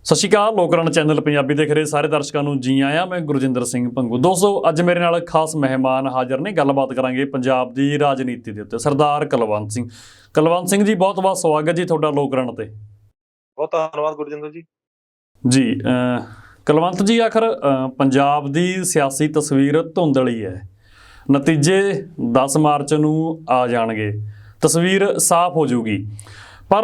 ਸਤਿ ਸ਼੍ਰੀ ਅਕਾਲ। ਲੋਕਰਨ ਚੈਨਲ ਪੰਜਾਬੀ ਦੇਖ ਰਹੇ ਸਾਰੇ ਦਰਸ਼ਕਾਂ ਨੂੰ ਜੀ ਆਇਆਂ। ਮੈਂ ਗੁਰਜਿੰਦਰ ਸਿੰਘ ਭੰਗੂ। ਦੋਸਤੋ, ਅੱਜ ਮੇਰੇ ਨਾਲ ਖਾਸ ਮਹਿਮਾਨ ਹਾਜ਼ਰ ਨੇ। ਗੱਲਬਾਤ ਕਰਾਂਗੇ ਪੰਜਾਬ ਦੀ ਰਾਜਨੀਤੀ ਦੇ ਉੱਤੇ। ਸਰਦਾਰ ਕੁਲਵੰਤ ਸਿੰਘ। ਕੁਲਵੰਤ ਸਿੰਘ ਜੀ, ਬਹੁਤ ਬਹੁਤ ਸਵਾਗਤ ਜੀ ਤੁਹਾਡਾ ਲੋਕਰਨ ਤੇ। ਬਹੁਤ ਧੰਨਵਾਦ ਗੁਰਜਿੰਦਰ ਜੀ। ਜੀ ਕੁਲਵੰਤ ਜੀ, ਆਖਰ ਪੰਜਾਬ ਦੀ ਸਿਆਸੀ ਤਸਵੀਰ ਧੁੰਦਲੀ ਹੈ। ਨਤੀਜੇ 10 ਮਾਰਚ ਨੂੰ ਆ ਜਾਣਗੇ, ਤਸਵੀਰ ਸਾਫ਼ ਹੋ ਜਾਊਗੀ। ਪਰ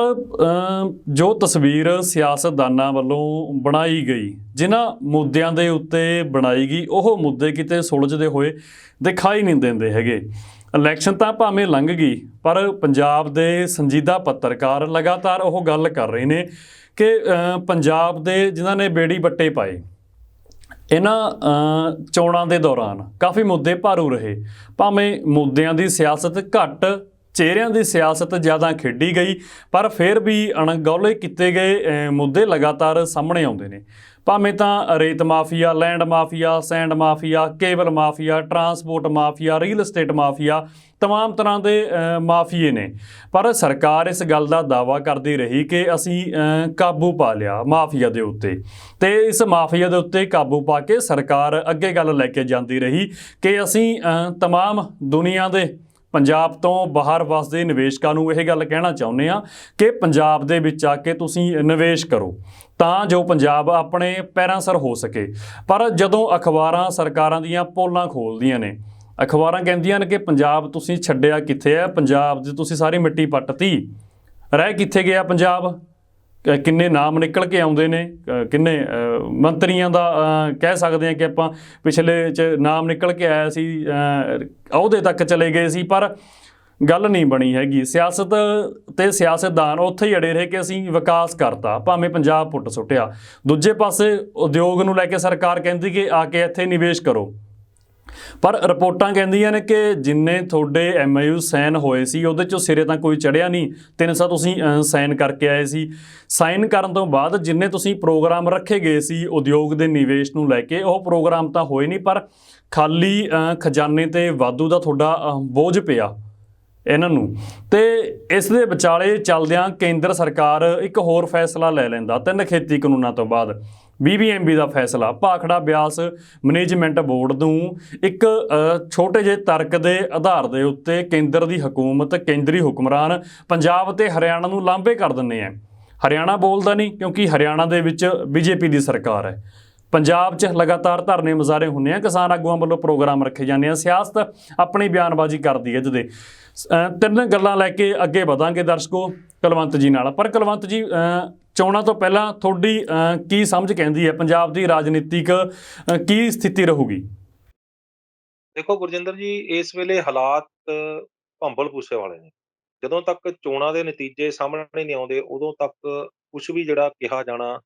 ਜੋ ਤਸਵੀਰ ਸਿਆਸਤਦਾਨਾਂ ਵੱਲੋਂ ਬਣਾਈ ਗਈ, ਜਿਨ੍ਹਾਂ ਮੁੱਦਿਆਂ ਦੇ ਉੱਤੇ ਬਣਾਈ ਗਈ, ਉਹ ਮੁੱਦੇ ਕਿਤੇ ਸੁਲਝਦੇ ਹੋਏ ਦਿਖਾਈ ਨਹੀਂ ਦਿੰਦੇ ਹੈਗੇ। ਇਲੈਕਸ਼ਨ ਤਾਂ ਭਾਵੇਂ ਲੰਘ ਗਈ, ਪਰ ਪੰਜਾਬ ਦੇ ਸੰਜੀਦਾ ਪੱਤਰਕਾਰ ਲਗਾਤਾਰ ਉਹ ਗੱਲ ਕਰ ਰਹੇ ਨੇ ਕਿ ਪੰਜਾਬ ਦੇ ਜਿਨ੍ਹਾਂ ਨੇ ਬੇੜੀ ਬੱਟੇ ਪਾਏ, ਇਹਨਾਂ ਚੋਣਾਂ ਦੇ ਦੌਰਾਨ ਕਾਫੀ ਮੁੱਦੇ ਭਾਰੂ ਰਹੇ। ਭਾਵੇਂ ਮੁੱਦਿਆਂ ਦੀ ਸਿਆਸਤ ਘੱਟ, ਚਿਹਰਿਆਂ ਦੀ ਸਿਆਸਤ ਜ਼ਿਆਦਾ ਖੇਡੀ ਗਈ, ਪਰ ਫਿਰ ਵੀ ਅਣਗੌਲੇ ਕੀਤੇ ਗਏ ਮੁੱਦੇ ਲਗਾਤਾਰ ਸਾਹਮਣੇ ਆਉਂਦੇ ਨੇ। ਭਾਵੇਂ ਤਾਂ ਰੇਤ mafia, land mafia, sand mafia, cable mafia, transport mafia, real estate mafia, ਤਮਾਮ ਤਰ੍ਹਾਂ ਦੇ ਮਾਫੀਏ ਨੇ। ਪਰ ਸਰਕਾਰ ਇਸ ਗੱਲ ਦਾ ਦਾਅਵਾ ਕਰਦੀ ਰਹੀ ਕਿ ਅਸੀਂ ਕਾਬੂ ਪਾ ਲਿਆ ਮਾਫੀਆ ਦੇ ਉੱਤੇ, ਤੇ ਇਸ ਮਾਫੀਆ ਦੇ ਉੱਤੇ ਕਾਬੂ ਪਾ ਕੇ ਸਰਕਾਰ ਅੱਗੇ ਗੱਲ ਲੈ ਕੇ ਜਾਂਦੀ ਰਹੀ ਕਿ ਅਸੀਂ ਤਮਾਮ ਦੁਨੀਆ ਦੇ ਪੰਜਾਬ ਤੋਂ ਬਾਹਰ ਵਸਦੇ ਨਿਵੇਸ਼ਕਾਂ ਨੂੰ ਇਹ ਗੱਲ ਕਹਿਣਾ ਚਾਹੁੰਦੇ ਹਾਂ ਕਿ ਪੰਜਾਬ ਦੇ ਵਿੱਚ ਆ ਕੇ ਤੁਸੀਂ ਨਿਵੇਸ਼ ਕਰੋ, ਤਾਂ ਜੋ ਪੰਜਾਬ ਆਪਣੇ ਪੈਰਾਂ ਸਿਰ ਹੋ ਸਕੇ। ਪਰ ਜਦੋਂ ਅਖਬਾਰਾਂ ਸਰਕਾਰਾਂ ਦੀਆਂ ਪੋਲਾਂ ਖੋਲ੍ਹਦੀਆਂ ਨੇ, ਅਖਬਾਰਾਂ ਕਹਿੰਦੀਆਂ ਨੇ ਕਿ ਪੰਜਾਬ ਤੁਸੀਂ ਛੱਡਿਆ ਕਿੱਥੇ ਹੈ, ਪੰਜਾਬ ਦੀ ਤੁਸੀਂ ਸਾਰੀ ਮਿੱਟੀ ਪੱਟਤੀ, ਰਹਿ ਕਿੱਥੇ ਗਿਆ ਪੰਜਾਬ। ਕਿੰਨੇ ਨਾਮ ਨਿਕਲ ਕੇ ਆਉਂਦੇ ਨੇ, ਕਿੰਨੇ ਮੰਤਰੀਆਂ ਦਾ ਕਹਿ ਸਕਦੇ ਹਾਂ ਕਿ ਆਪਾਂ ਪਿਛਲੇ 'ਚ ਨਾਮ ਨਿਕਲ ਕੇ ਆਇਆ ਸੀ, ਅਹੁਦੇ ਤੱਕ ਚਲੇ ਗਏ ਸੀ, ਪਰ ਗੱਲ ਨਹੀਂ ਬਣੀ ਹੈਗੀ। ਸਿਆਸਤ ਤੇ ਸਿਆਸਤਦਾਨ ਉੱਥੇ ਹੀ ਅੜੇ ਰਹੇ ਕਿ ਅਸੀਂ ਵਿਕਾਸ ਕਰਤਾ, ਭਾਵੇਂ ਪੰਜਾਬ ਪੁੱਟ ਸੁੱਟਿਆ। ਦੂਜੇ ਪਾਸੇ ਉਦਯੋਗ ਨੂੰ ਲੈ ਕੇ ਸਰਕਾਰ ਕਹਿੰਦੀ ਕਿ ਆ ਕੇ ਇੱਥੇ ਨਿਵੇਸ਼ ਕਰੋ, ਪਰ ਰਿਪੋਰਟਾਂ ਕਹਿੰਦੀਆਂ ਨੇ ਕਿ ਜਿੰਨੇ ਤੁਹਾਡੇ MOU ਸਾਈਨ ਹੋਏ ਸੀ ਉਹਦੇ 'ਚੋਂ ਸਿਰੇ ਤਾਂ ਕੋਈ ਚੜ੍ਹਿਆ ਨਹੀਂ। 300 ਤੁਸੀਂ ਸਾਈਨ ਕਰਕੇ ਆਏ ਸੀ। ਸਾਈਨ ਕਰਨ ਤੋਂ ਬਾਅਦ ਜਿੰਨੇ ਤੁਸੀਂ ਪ੍ਰੋਗਰਾਮ ਰੱਖੇ ਗਏ ਸੀ ਉਦਯੋਗ ਦੇ ਨਿਵੇਸ਼ ਨੂੰ ਲੈ ਕੇ, ਉਹ ਪ੍ਰੋਗਰਾਮ ਤਾਂ ਹੋਏ ਨਹੀਂ, ਪਰ ਖਾਲੀ ਖਜ਼ਾਨੇ 'ਤੇ ਵਾਧੂ ਦਾ ਤੁਹਾਡਾ ਬੋਝ ਪਿਆ ਇਹਨਾਂ ਨੂੰ। ਤੇ ਇਸ ਦੇ ਵਿਚਾਲੇ ਚੱਲਦਿਆਂ ਕੇਂਦਰ ਸਰਕਾਰ ਇੱਕ ਹੋਰ ਫੈਸਲਾ ਲੈ ਲੈਂਦਾ 3 ਖੇਤੀ ਕਾਨੂੰਨਾਂ ਤੋਂ ਬਾਅਦ। BBMB ਦਾ ਫੈਸਲਾ, ਭਾਖੜਾ ਬਿਆਸ ਮੈਨੇਜਮੈਂਟ ਬੋਰਡ ਨੂੰ ਇੱਕ ਛੋਟੇ ਜਿਹੇ ਤਰਕ ਦੇ ਆਧਾਰ ਦੇ ਉੱਤੇ ਕੇਂਦਰ ਦੀ ਹਕੂਮਤ, ਕੇਂਦਰੀ ਹੁਕਮਰਾਨ ਪੰਜਾਬ ਤੇ ਹਰਿਆਣਾ ਨੂੰ ਲਾਂਭੇ ਕਰ ਦਿੰਦੇ ਆ। ਹਰਿਆਣਾ ਬੋਲਦਾ ਨਹੀਂ ਕਿਉਂਕਿ ਹਰਿਆਣਾ ਦੇ ਵਿੱਚ BJP ਦੀ ਸਰਕਾਰ ਹੈ। ਪੰਜਾਬ 'ਚ ਲਗਾਤਾਰ ਧਰਨੇ ਮੁਜ਼ਾਹਰੇ ਹੁੰਦੇ ਆ, ਕਿਸਾਨ ਆਗੂਆਂ ਵੱਲੋਂ ਪ੍ਰੋਗਰਾਮ ਰੱਖੇ ਜਾਂਦੇ ਆ, ਸਿਆਸਤ ਆਪਣੀ ਬਿਆਨਬਾਜ਼ੀ ਕਰਦੀ ਹੈ। ਜਿਹਦੇ 3 ਗੱਲਾਂ ਲੈ ਕੇ ਅੱਗੇ ਵਧਾਂਗੇ ਦਰਸ਼ਕੋ ਕੁਲਵੰਤ ਜੀ ਨਾਲ। ਪਰ ਕੁਲਵੰਤ ਜੀ, ਚੋਣਾਂ ਤੋਂ ਪਹਿਲਾਂ ਤੁਹਾਡੀ ਕੀ ਸਮਝ ਕਹਿੰਦੀ ਹੈ, ਪੰਜਾਬ ਦੀ ਰਾਜਨੀਤਿਕ ਕੀ ਸਥਿਤੀ ਰਹੂਗੀ? ਦੇਖੋ ਗੁਰਜਿੰਦਰ ਜੀ, ਇਸ ਵੇਲੇ ਹਾਲਾਤ ਭੰਬਲ ਭੂਸੇ ਵਾਲੇ ਨੇ। ਜਦੋਂ ਤੱਕ ਚੋਣਾਂ ਦੇ ਨਤੀਜੇ ਸਾਹਮਣੇ ਨਹੀਂ ਆਉਂਦੇ, ਉਦੋਂ ਤੱਕ ਕੁਛ ਵੀ ਜਿਹੜਾ ਕਿਹਾ ਜਾਣਾ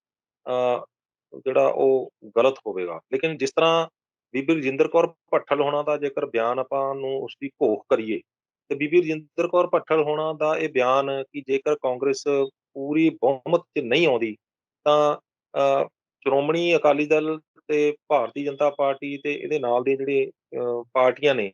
ਜਿਹੜਾ ਉਹ ਗਲਤ ਹੋਵੇਗਾ। ਲੇਕਿਨ ਜਿਸ ਤਰ੍ਹਾਂ ਬੀਬੀ ਰਜਿੰਦਰ ਕੌਰ ਭੱਠਲ ਹੋਣਾ ਦਾ ਜੇਕਰ ਬਿਆਨ ਆਪਾਂ ਨੂੰ ਉਸਦੀ ਘੋਖ ਕਰੀਏ, ਤੇ ਬੀਬੀ ਰਜਿੰਦਰ ਕੌਰ ਭੱਠਲ ਹੋਣਾ ਦਾ ਇਹ ਬਿਆਨ ਕਿ ਜੇਕਰ ਕਾਂਗਰਸ ਪੂਰੀ ਬਹੁਮਤ 'ਚ ਨਹੀਂ ਆਉਂਦੀ ਤਾਂ ਸ਼੍ਰੋਮਣੀ ਅਕਾਲੀ ਦਲ ਤੇ ਭਾਰਤੀ ਜਨਤਾ ਪਾਰਟੀ ਤੇ ਇਹਦੇ ਨਾਲ ਦੇ ਜਿਹੜੇ ਪਾਰਟੀਆਂ ਨੇ,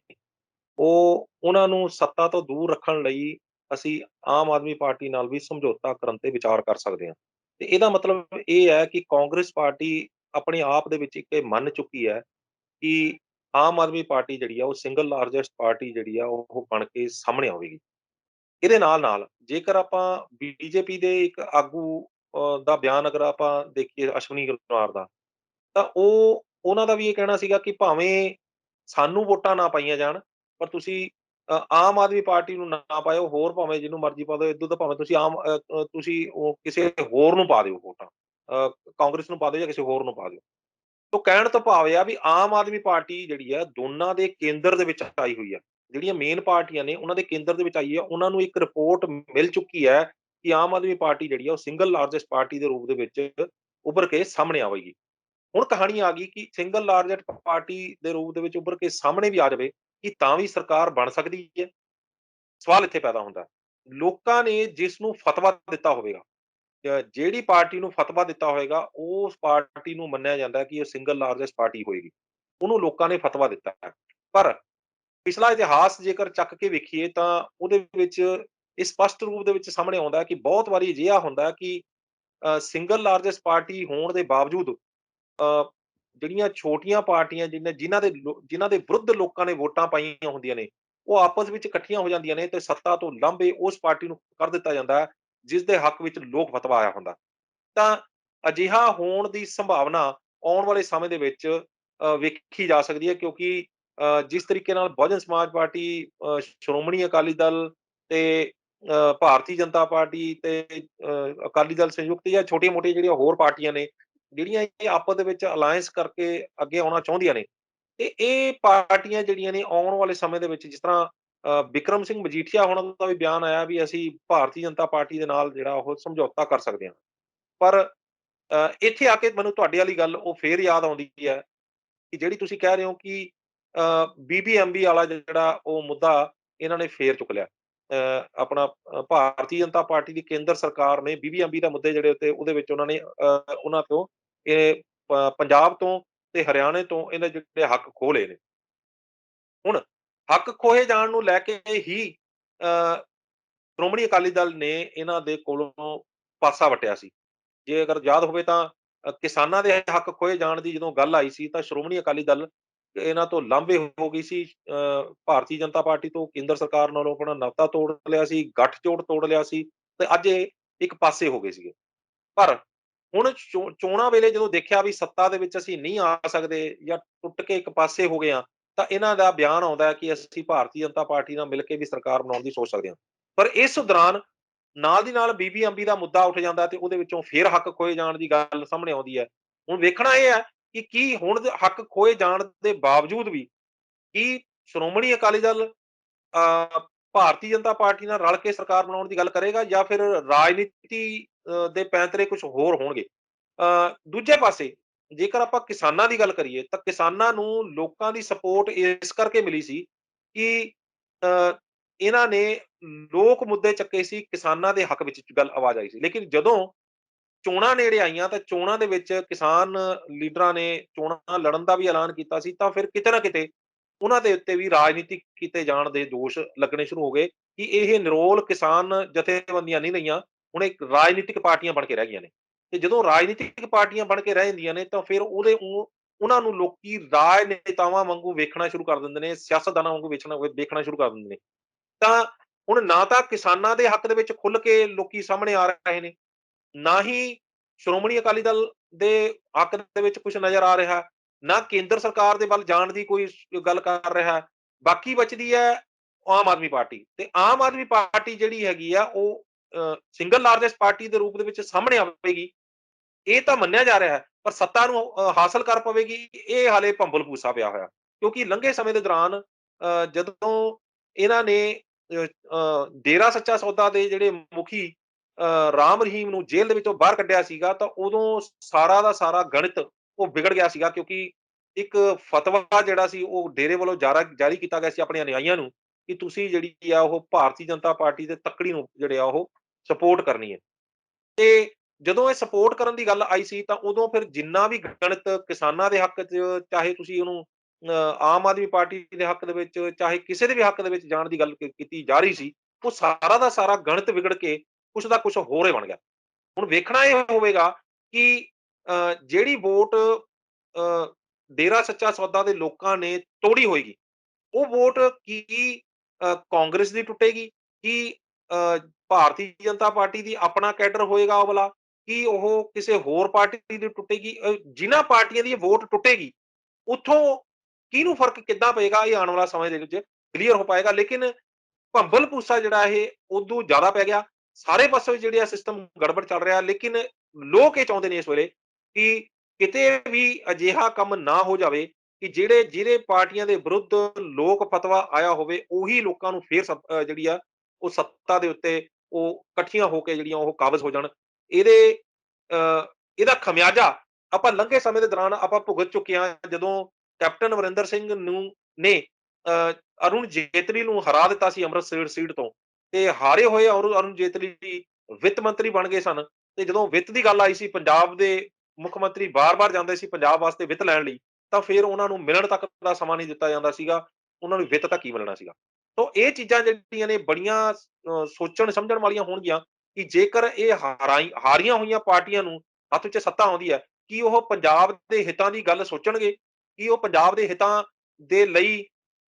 ਉਹਨਾਂ ਨੂੰ ਸੱਤਾ ਤੋਂ ਦੂਰ ਰੱਖਣ ਲਈ ਅਸੀਂ ਆਮ ਆਦਮੀ ਪਾਰਟੀ ਨਾਲ ਵੀ ਸਮਝੌਤਾ ਕਰਨ ਤੇ ਵਿਚਾਰ ਕਰ ਸਕਦੇ ਹਾਂ। ਤੇ ਇਹਦਾ ਮਤਲਬ ਇਹ ਹੈ ਕਿ ਕਾਂਗਰਸ ਪਾਰਟੀ ਆਪਣੇ ਆਪ ਦੇ ਵਿੱਚ ਇੱਕ ਮੰਨ ਚੁੱਕੀ ਹੈ ਕਿ ਆਮ ਆਦਮੀ ਪਾਰਟੀ ਜਿਹੜੀ ਆ ਉਹ ਸਿੰਗਲ ਲਾਰਜੈਸਟ ਪਾਰਟੀ ਜਿਹੜੀ ਆ ਉਹ ਬਣ ਕੇ ਸਾਹਮਣੇ ਆਵੇਗੀ। ਇਹਦੇ ਨਾਲ ਜੇਕਰ ਆਪਾਂ BJP ਦੇ ਇੱਕ ਆਗੂ ਦਾ ਬਿਆਨ ਅਗਰ ਆਪਾਂ ਦੇਖੀਏ, ਅਸ਼ਵਨੀ ਕੁਮਾਰ ਦਾ, ਤਾਂ ਉਹਨਾਂ ਦਾ ਵੀ ਇਹ ਕਹਿਣਾ ਸੀਗਾ ਕਿ ਭਾਵੇਂ ਸਾਨੂੰ ਵੋਟਾਂ ਨਾ ਪਾਈਆਂ ਜਾਣ, ਪਰ ਤੁਸੀਂ ਆਮ ਆਦਮੀ ਪਾਰਟੀ ਨੂੰ ਨਾ ਪਾਇਓ, ਹੋਰ ਭਾਵੇਂ ਜਿਹਨੂੰ ਮਰਜ਼ੀ ਪਾ ਦਿਓ, ਏਦੋਂ ਤਾਂ ਭਾਵੇਂ ਤੁਸੀਂ ਉਹ ਕਿਸੇ ਹੋਰ ਨੂੰ ਪਾ ਦਿਓ ਵੋਟਾਂ, ਕਾਂਗਰਸ ਨੂੰ ਪਾ ਦਿਓ ਜਾਂ ਕਿਸੇ ਹੋਰ ਨੂੰ ਪਾ ਦਿਓ। ਤੋ ਕਹਿਣ ਤੋਂ ਭਾਵ ਇਹ ਆ ਵੀ ਆਮ ਆਦਮੀ ਪਾਰਟੀ ਜਿਹੜੀ ਆ ਦੋਨਾਂ ਦੇ ਕੇਂਦਰ ਦੇ ਵਿੱਚ ਆਈ ਹੋਈ ਆ। ਜਿਹੜੀਆਂ ਮੇਨ ਪਾਰਟੀਆਂ ਨੇ ਉਹਨਾਂ ਦੇ ਕੇਂਦਰ ਦੇ ਵਿੱਚ ਆਈ ਆ। ਉਹਨਾਂ ਨੂੰ ਇੱਕ ਰਿਪੋਰਟ ਮਿਲ ਚੁੱਕੀ ਹੈ ਕਿ ਆਮ ਆਦਮੀ ਪਾਰਟੀ ਜਿਹੜੀ ਆ ਉਹ ਸਿੰਗਲ ਲਾਰਜੈਸਟ ਪਾਰਟੀ ਦੇ ਰੂਪ ਦੇ ਵਿੱਚ ਉੱਭਰ ਕੇ ਸਾਹਮਣੇ ਆਵੇਗੀ। ਹੁਣ ਕਹਾਣੀ ਆ ਗਈ ਕਿ ਸਿੰਗਲ ਲਾਰਜੈਸਟ ਪਾਰਟੀ ਦੇ ਰੂਪ ਦੇ ਵਿੱਚ ਉੱਭਰ ਕੇ ਸਾਹਮਣੇ ਵੀ ਆ ਜਾਵੇ ਕਿ ਤਾਂ ਵੀ ਸਰਕਾਰ ਬਣ ਸਕਦੀ ਹੈ। ਸਵਾਲ ਇੱਥੇ ਪੈਦਾ ਹੁੰਦਾ, ਲੋਕਾਂ ਨੇ ਜਿਸ ਨੂੰ ਫਤਵਾ ਦਿੱਤਾ ਹੋਵੇਗਾ, ਜਿਹੜੀ ਪਾਰਟੀ ਨੂੰ ਫਤਵਾ ਦਿੱਤਾ ਹੋਏਗਾ, ਉਸ ਪਾਰਟੀ ਨੂੰ ਮੰਨਿਆ ਜਾਂਦਾ ਕਿ ਇਹ ਸਿੰਗਲ ਲਾਰਜੈਸਟ ਪਾਰਟੀ ਹੋਏਗੀ। ਉਹਨੂੰ ਲੋਕਾਂ ਨੇ ਫਤਵਾ ਦਿੱਤਾ ਹੈ। ਪਰ ਪਿਛਲਾ ਇਤਿਹਾਸ ਜੇਕਰ ਚੱਕ ਕੇ ਵੇਖੀਏ ਤਾਂ ਉਹਦੇ ਵਿੱਚ ਇਹ ਸਪਸ਼ਟ ਰੂਪ ਦੇ ਵਿੱਚ ਸਾਹਮਣੇ ਆਉਂਦਾ ਕਿ ਬਹੁਤ ਵਾਰੀ ਅਜਿਹਾ ਹੁੰਦਾ ਕਿ ਸਿੰਗਲ ਲਾਰਜੈਸਟ ਪਾਰਟੀ ਹੋਣ ਦੇ ਬਾਵਜੂਦ ਜਿਹੜੀਆਂ ਛੋਟੀਆਂ ਪਾਰਟੀਆਂ ਜਿਨ੍ਹਾਂ ਦੇ ਵਿਰੁੱਧ ਲੋਕਾਂ ਨੇ ਵੋਟਾਂ ਪਾਈਆਂ ਹੁੰਦੀਆਂ ਨੇ, ਉਹ ਆਪਸ ਵਿੱਚ ਇਕੱਠੀਆਂ ਹੋ ਜਾਂਦੀਆਂ ਨੇ ਤੇ ਸੱਤਾ ਤੋਂ ਲਾਂਭੇ ਉਸ ਪਾਰਟੀ ਨੂੰ ਕਰ ਦਿੱਤਾ ਜਾਂਦਾ ਹੈ, ਜਿਸ ਦੇ ਹੱਕ ਵਿੱਚ ਲੋਕ ਫਤਵਾ ਆਇਆ ਹੁੰਦਾ। ਤਾਂ ਅਜਿਹਾ ਹੋਣ ਦੀ ਸੰਭਾਵਨਾ ਆਉਣ ਵਾਲੇ ਸਮੇਂ ਦੇ ਵਿੱਚ ਵੇਖੀ ਜਾ ਸਕਦੀ ਹੈ, ਕਿਉਂਕਿ ਜਿਸ ਤਰੀਕੇ ਨਾਲ ਬਹੁਜਨ ਸਮਾਜ ਪਾਰਟੀ, ਸ਼੍ਰੋਮਣੀ ਅਕਾਲੀ ਦਲ ਤੇ ਭਾਰਤੀ ਜਨਤਾ ਪਾਰਟੀ ਤੇ ਅਕਾਲੀ ਦਲ ਸੰਯੁਕਤ ਜਾਂ ਛੋਟੀਆਂ-ਮੋਟੀਆਂ ਜਿਹੜੀਆਂ ਹੋਰ ਪਾਰਟੀਆਂ ਨੇ, ਜਿਹੜੀਆਂ ਇਹ ਆਪਸ ਦੇ ਵਿੱਚ ਅਲਾਇੰਸ ਕਰਕੇ ਅੱਗੇ ਆਉਣਾ ਚਾਹੁੰਦੀਆਂ ਨੇ, ਤੇ ਇਹ ਪਾਰਟੀਆਂ ਜਿਹੜੀਆਂ ਨੇ ਆਉਣ ਵਾਲੇ ਸਮੇਂ ਦੇ ਵਿੱਚ, ਜਿਸ ਤਰ੍ਹਾਂ ਬਿਕਰਮ ਸਿੰਘ ਮਜੀਠੀਆ ਹੋਣਾ ਦਾ ਵੀ ਬਿਆਨ ਆਇਆ ਵੀ ਅਸੀਂ ਭਾਰਤੀ ਜਨਤਾ ਪਾਰਟੀ ਦੇ ਨਾਲ ਜਿਹੜਾ ਉਹ ਸਮਝੌਤਾ ਕਰ ਸਕਦੇ ਹਾਂ। ਪਰ ਇੱਥੇ ਆ ਕੇ ਮੈਨੂੰ ਤੁਹਾਡੇ ਵਾਲੀ ਗੱਲ ਉਹ ਫੇਰ ਯਾਦ ਆਉਂਦੀ ਹੈ ਕਿ ਜਿਹੜੀ ਤੁਸੀਂ ਕਹਿ ਰਹੇ ਹੋ ਕਿ ਬੀਬੀਐਮਬੀ ਵਾਲਾ ਜਿਹੜਾ ਉਹ ਮੁੱਦਾ ਇਹਨਾਂ ਨੇ ਫੇਰ ਚੁੱਕ ਲਿਆ। ਆਪਣਾ ਭਾਰਤੀ ਜਨਤਾ ਪਾਰਟੀ ਦੀ ਕੇਂਦਰ ਸਰਕਾਰ ਨੇ ਬੀਬੀਐਮਬੀ ਦਾ ਮੁੱਦੇ ਜਿਹੜੇ ਉੱਤੇ ਉਹਦੇ ਵਿੱਚ ਉਹਨਾਂ ਨੇ ਉਹਨਾਂ ਤੋਂ ਇਹ ਪੰਜਾਬ ਤੋਂ ਤੇ ਹਰਿਆਣੇ ਤੋਂ ਇਹਨਾਂ ਜਿਹੜੇ ਹੱਕ ਖੋਹ ਲਏ ਨੇ। ਹੁਣ ਹੱਕ ਖੋਹੇ ਜਾਣ ਨੂੰ ਲੈ ਕੇ ਹੀ ਸ਼੍ਰੋਮਣੀ ਅਕਾਲੀ ਦਲ ਨੇ ਇਹਨਾਂ ਦੇ ਕੋਲੋਂ ਪਾਸਾ ਵੱਟਿਆ ਸੀ। ਜੇ ਅਗਰ ਯਾਦ ਹੋਵੇ ਤਾਂ ਕਿਸਾਨਾਂ ਦੇ ਹੱਕ ਖੋਹੇ ਜਾਣ ਦੀ ਜਦੋਂ ਗੱਲ ਆਈ ਸੀ ਤਾਂ ਸ਼੍ਰੋਮਣੀ ਅਕਾਲੀ ਦਲ ਇਹਨਾਂ ਤੋਂ ਲਾਂਭੇ ਹੋ ਗਈ ਸੀ। ਭਾਰਤੀ ਜਨਤਾ ਪਾਰਟੀ ਤੋਂ ਕੇਂਦਰ ਸਰਕਾਰ ਨਾਲੋਂ ਆਪਣਾ ਨਾਤਾ ਤੋੜ ਲਿਆ ਸੀ, ਗੱਠਜੋੜ ਤੋੜ ਲਿਆ ਸੀ ਤੇ ਅੱਜ ਇਹ ਇੱਕ ਪਾਸੇ ਹੋ ਗਏ ਸੀਗੇ। ਪਰ ਹੁਣ ਚੋਣਾਂ ਵੇਲੇ ਜਦੋਂ ਦੇਖਿਆ ਵੀ ਸੱਤਾ ਦੇ ਵਿੱਚ ਅਸੀਂ ਨਹੀਂ ਆ ਸਕਦੇ ਜਾਂ ਟੁੱਟ ਕੇ ਇੱਕ ਪਾਸੇ ਹੋ ਗਏ ਹਾਂ, ਤਾਂ ਇਹਨਾਂ ਦਾ ਬਿਆਨ ਆਉਂਦਾ ਹੈ ਕਿ ਅਸੀਂ ਭਾਰਤੀ ਜਨਤਾ ਪਾਰਟੀ ਨਾਲ ਮਿਲ ਕੇ ਵੀ ਸਰਕਾਰ ਬਣਾਉਣ ਦੀ ਸੋਚ ਸਕਦੇ ਹਾਂ। ਪਰ ਇਸ ਦੌਰਾਨ ਨਾਲ ਦੀ ਨਾਲ ਬੀਬੀਐਮਬੀ ਦਾ ਮੁੱਦਾ ਉੱਠ ਜਾਂਦਾ ਤੇ ਉਹਦੇ ਵਿੱਚੋਂ ਫਿਰ ਹੱਕ ਖੋਏ ਜਾਣ ਦੀ ਗੱਲ ਸਾਹਮਣੇ ਆਉਂਦੀ ਹੈ। ਹੁਣ ਵੇਖਣਾ ਇਹ ਹੈ ਕਿ ਕੀ ਹੁਣ ਦੇ ਹੱਕ ਖੋਏ ਜਾਣ ਦੇ ਬਾਵਜੂਦ ਵੀ ਕੀ ਸ਼੍ਰੋਮਣੀ ਅਕਾਲੀ ਦਲ ਭਾਰਤੀ ਜਨਤਾ ਪਾਰਟੀ ਨਾਲ ਰਲ ਕੇ ਸਰਕਾਰ ਬਣਾਉਣ ਦੀ ਗੱਲ ਕਰੇਗਾ ਜਾਂ ਫਿਰ ਰਾਜਨੀਤੀ ਦੇ ਪੈਂਤਰੇ ਕੁਝ ਹੋਰ ਹੋਣਗੇ। ਦੂਜੇ ਪਾਸੇ ਜੇਕਰ ਆਪਾਂ ਕਿਸਾਨਾਂ ਦੀ ਗੱਲ ਕਰੀਏ ਤਾਂ ਕਿਸਾਨਾਂ ਨੂੰ ਲੋਕਾਂ ਦੀ ਸਪੋਰਟ ਇਸ ਕਰਕੇ ਮਿਲੀ ਸੀ ਕਿ ਇਹਨਾਂ ਨੇ ਲੋਕ ਮੁੱਦੇ ਚੱਕੇ ਸੀ, ਕਿਸਾਨਾਂ ਦੇ ਹੱਕ ਵਿੱਚ ਗੱਲ ਆਵਾਜ਼ ਆਈ ਸੀ। ਲੇਕਿਨ ਜਦੋਂ ਚੋਣਾਂ ਨੇੜੇ ਆਈਆਂ ਤਾਂ ਚੋਣਾਂ ਦੇ ਵਿੱਚ ਕਿਸਾਨ ਲੀਡਰਾਂ ਨੇ ਚੋਣਾਂ ਲੜਨ ਦਾ ਵੀ ਐਲਾਨ ਕੀਤਾ ਸੀ, ਤਾਂ ਫਿਰ ਕਿਤੇ ਨਾ ਕਿਤੇ ਉਹਨਾਂ ਦੇ ਉੱਤੇ ਵੀ ਰਾਜਨੀਤੀ ਕੀਤੇ ਜਾਣ ਦੇ ਦੋਸ਼ ਲੱਗਣੇ ਸ਼ੁਰੂ ਹੋ ਗਏ ਕਿ ਇਹ ਨਿਰੋਲ ਕਿਸਾਨ ਜਥੇਬੰਦੀਆਂ ਨਹੀਂ ਰਹੀਆਂ, ਹੁਣ ਇੱਕ ਰਾਜਨੀਤਿਕ ਪਾਰਟੀਆਂ ਬਣ ਕੇ ਰਹਿ ਗਈਆਂ ਨੇ। ਤੇ ਜਦੋਂ ਰਾਜਨੀਤਿਕ ਪਾਰਟੀਆਂ ਬਣ ਕੇ ਰਹਿ ਜਾਂਦੀਆਂ ਨੇ ਤਾਂ ਫਿਰ ਉਹਨਾਂ ਨੂੰ ਲੋਕੀ ਰਾਜਨੇਤਾਵਾਂ ਵਾਂਗੂ ਵੇਖਣਾ ਸ਼ੁਰੂ ਕਰ ਦਿੰਦੇ ਨੇ, ਸਿਆਸਤਦਾਨਾਂ ਵਾਂਗੂ ਵੇਖਣਾ ਸ਼ੁਰੂ ਕਰ ਦਿੰਦੇ ਨੇ। ਤਾਂ ਹੁਣ ਨਾ ਤਾਂ ਕਿਸਾਨਾਂ ਦੇ ਹੱਕ ਦੇ ਵਿੱਚ ਖੁੱਲ ਕੇ ਲੋਕੀ ਸਾਹਮਣੇ ਆ ਰਹੇ ਨੇ, ਨਾ ਹੀ ਸ਼੍ਰੋਮਣੀ ਅਕਾਲੀ ਦਲ ਦੇ ਹੱਕ ਦੇ ਵਿੱਚ ਕੁਝ ਨਜ਼ਰ ਆ ਰਿਹਾ, ਨਾ ਕੇਂਦਰ ਸਰਕਾਰ ਦੇ ਵੱਲ ਜਾਣ ਦੀ ਕੋਈ ਗੱਲ ਕਰ ਰਿਹਾ। ਬਾਕੀ ਬਚਦੀ ਹੈ ਆਮ ਆਦਮੀ ਪਾਰਟੀ, ਤੇ ਆਮ ਆਦਮੀ ਪਾਰਟੀ ਜਿਹੜੀ ਹੈਗੀ ਆ ਉਹ ਸਿੰਗਲ ਲਾਰਜੈਸਟ ਪਾਰਟੀ ਦੇ ਰੂਪ ਦੇ ਵਿੱਚ ਸਾਹਮਣੇ ਆਵੇਗੀ, ਇਹ ਤਾਂ ਮੰਨਿਆ ਜਾ ਰਿਹਾ ਹੈ। ਪਰ ਸੱਤਾ ਨੂੰ ਹਾਸਲ ਕਰ ਪਵੇਗੀ, ਇਹ ਹਾਲੇ ਭੰਬਲ ਭੂਸਾ ਪਿਆ ਹੋਇਆ। ਕਿਉਂਕਿ ਲੰਘੇ ਸਮੇਂ ਦੇ ਦੌਰਾਨ ਜਦੋਂ ਇਹਨਾਂ ਨੇ ਡੇਰਾ ਸੱਚਾ ਸੌਦਾ ਦੇ ਜਿਹੜੇ ਮੁਖੀ ਰਾਮ ਰਹੀਮ ਨੂੰ ਜੇਲ੍ਹ ਦੇ ਵਿੱਚੋਂ ਬਾਹਰ ਕੱਢਿਆ ਸੀਗਾ, ਤਾਂ ਉਦੋਂ ਸਾਰਾ ਦਾ ਸਾਰਾ ਗਣਿਤ ਉਹ ਵਿਗੜ ਗਿਆ ਸੀਗਾ, ਕਿਉਂਕਿ ਇੱਕ ਫਤਵਾ ਜਿਹੜਾ ਸੀ ਉਹ ਡੇਰੇ ਵੱਲੋਂ ਜਾਰੀ ਕੀਤਾ ਗਿਆ ਸੀ ਆਪਣੇ ਅਨੁਯਾਈਆਂ ਨੂੰ ਕਿ ਤੁਸੀਂ ਜਿਹੜੀ ਆ ਉਹ ਭਾਰਤੀ ਜਨਤਾ ਪਾਰਟੀ ਦੇ ਤੱਕੜੀ ਨੂੰ ਜਿਹੜੇ ਆ ਉਹ ਸਪੋਰਟ ਕਰਨੀ ਹੈ। ਤੇ ਜਦੋਂ ਇਹ ਸਪੋਰਟ ਕਰਨ ਦੀ ਗੱਲ ਆਈ ਸੀ ਤਾਂ ਉਦੋਂ ਫਿਰ ਜਿੰਨਾ ਵੀ ਗਣਿਤ ਕਿਸਾਨਾਂ ਦੇ ਹੱਕ 'ਚ, ਚਾਹੇ ਤੁਸੀਂ ਉਹਨੂੰ ਆਮ ਆਦਮੀ ਪਾਰਟੀ ਦੇ ਹੱਕ ਦੇ ਵਿੱਚ, ਚਾਹੇ ਕਿਸੇ ਦੇ ਵੀ ਹੱਕ ਦੇ ਵਿੱਚ ਜਾਣ ਦੀ ਗੱਲ ਕੀਤੀ ਜਾ ਰਹੀ ਸੀ, ਉਹ ਸਾਰਾ ਦਾ ਸਾਰਾ ਗਣਿਤ ਵਿਗੜ ਕੇ ਕੁਛ ਦਾ ਕੁਛ ਹੋਰ ਹੀ ਬਣ ਗਿਆ। ਹੁਣ ਵੇਖਣਾ ਇਹ ਹੋਵੇਗਾ ਕਿ ਜਿਹੜੀ ਵੋਟ ਡੇਰਾ ਸੱਚਾ ਸੌਦਾ ਦੇ ਲੋਕਾਂ ਨੇ ਤੋੜੀ ਹੋਏਗੀ, ਉਹ ਵੋਟ ਕੀ ਕਾਂਗਰਸ ਦੀ ਟੁੱਟੇਗੀ? ਕੀ ਭਾਰਤੀ ਜਨਤਾ ਪਾਰਟੀ ਦੀ ਆਪਣਾ ਕੈਡਰ ਹੋਏਗਾ ਉਹ ਵਾਲਾ? ਕੀ ਉਹ ਕਿਸੇ ਹੋਰ ਪਾਰਟੀ ਦੀ ਟੁੱਟੇਗੀ? ਜਿਨ੍ਹਾਂ ਪਾਰਟੀਆਂ ਦੀ ਇਹ ਵੋਟ ਟੁੱਟੇਗੀ, ਉੱਥੋਂ ਕਿਹਨੂੰ ਫ਼ਰਕ ਕਿੱਦਾਂ ਪਏਗਾ, ਇਹ ਆਉਣ ਵਾਲਾ ਸਮੇਂ ਦੇ ਵਿੱਚ ਕਲੀਅਰ ਹੋ ਪਾਏਗਾ। ਲੇਕਿਨ ਭੰਬਲ ਭੂਸਾ ਜਿਹੜਾ ਇਹ ਉਦੋਂ ਜ਼ਿਆਦਾ ਪੈ ਗਿਆ। ਸਾਰੇ ਪਾਸੇ ਜਿਹੜੇ ਆ ਸਿਸਟਮ ਗੜਬੜ ਚੱਲ ਰਿਹਾ, ਲੇਕਿਨ ਲੋਕ ਇਹ ਚਾਹੁੰਦੇ ਨੇ ਇਸ ਵੇਲੇ ਕਿ ਕਿਤੇ ਵੀ ਅਜਿਹਾ ਕੰਮ ਨਾ ਹੋ ਜਾਵੇ ਕਿ ਜਿਹੜੇ ਪਾਰਟੀਆਂ ਦੇ ਵਿਰੁੱਧ ਲੋਕ ਫਤਵਾ ਆਇਆ ਹੋਵੇ, ਉਹੀ ਲੋਕਾਂ ਨੂੰ ਫੇਰ ਜਿਹੜੀ ਆ ਉਹ ਸੱਤਾ ਦੇ ਉੱਤੇ ਉਹ ਇਕੱਠੀਆਂ ਹੋ ਕੇ ਜਿਹੜੀਆਂ ਉਹ ਕਾਬਜ਼ ਹੋ ਜਾਣ। ਇਹਦਾ ਖਮਿਆਜਾ ਆਪਾਂ ਲੰਘੇ ਸਮੇਂ ਦੇ ਦੌਰਾਨ ਆਪਾਂ ਭੁਗਤ ਚੁੱਕੇ ਹਾਂ, ਜਦੋਂ ਕੈਪਟਨ ਅਮਰਿੰਦਰ ਸਿੰਘ ਨੇ ਅਰੁਣ ਜੇਤਲੀ ਨੂੰ ਹਰਾ ਦਿੱਤਾ ਸੀ ਅੰਮ੍ਰਿਤਸਰ ਸੀਟ ਤੋਂ, ਤੇ ਹਾਰੇ ਹੋਏ ਅਰੁਣ ਜੇਤਲੀ ਵਿੱਤ ਮੰਤਰੀ ਬਣ ਗਏ ਸਨ। ਤੇ ਜਦੋਂ ਵਿੱਤ ਦੀ ਗੱਲ ਆਈ ਸੀ, ਪੰਜਾਬ ਦੇ ਮੁੱਖ ਮੰਤਰੀ ਬਾਰ-ਬਾਰ ਜਾਂਦੇ ਸੀ ਪੰਜਾਬ ਵਾਸਤੇ ਵਿੱਤ ਲੈਣ ਲਈ, ਤਾਂ ਫਿਰ ਉਹਨਾਂ ਨੂੰ ਮਿਲਣ ਤੱਕ ਦਾ ਸਮਾਂ ਨਹੀਂ ਦਿੱਤਾ ਜਾਂਦਾ ਸੀਗਾ। ਉਹਨਾਂ ਨੂੰ ਵਿੱਤ ਤੱਕ ਕੀ ਮਿਲਣਾ ਸੀਗਾ। ਤਾਂ ਇਹ ਚੀਜ਼ਾਂ ਜਿਹੜੀਆਂ ਨੇ ਬੜੀਆਂ ਸੋਚਣ ਸਮਝਣ ਵਾਲੀਆਂ ਹੋਣਗੀਆਂ। ਕਿ ਜੇਕਰ ਇਹ ਹਾਰੀਆਂ ਹੋਈਆਂ ਪਾਰਟੀਆਂ ਨੂੰ ਹੱਥ ਵਿੱਚ ਸੱਤਾ ਆਉਂਦੀ ਹੈ, ਕੀ ਉਹ ਪੰਜਾਬ ਦੇ ਹਿੱਤਾਂ ਦੀ ਗੱਲ ਸੋਚਣਗੇ? ਕੀ ਉਹ ਪੰਜਾਬ ਦੇ ਹਿੱਤਾਂ ਦੇ ਲਈ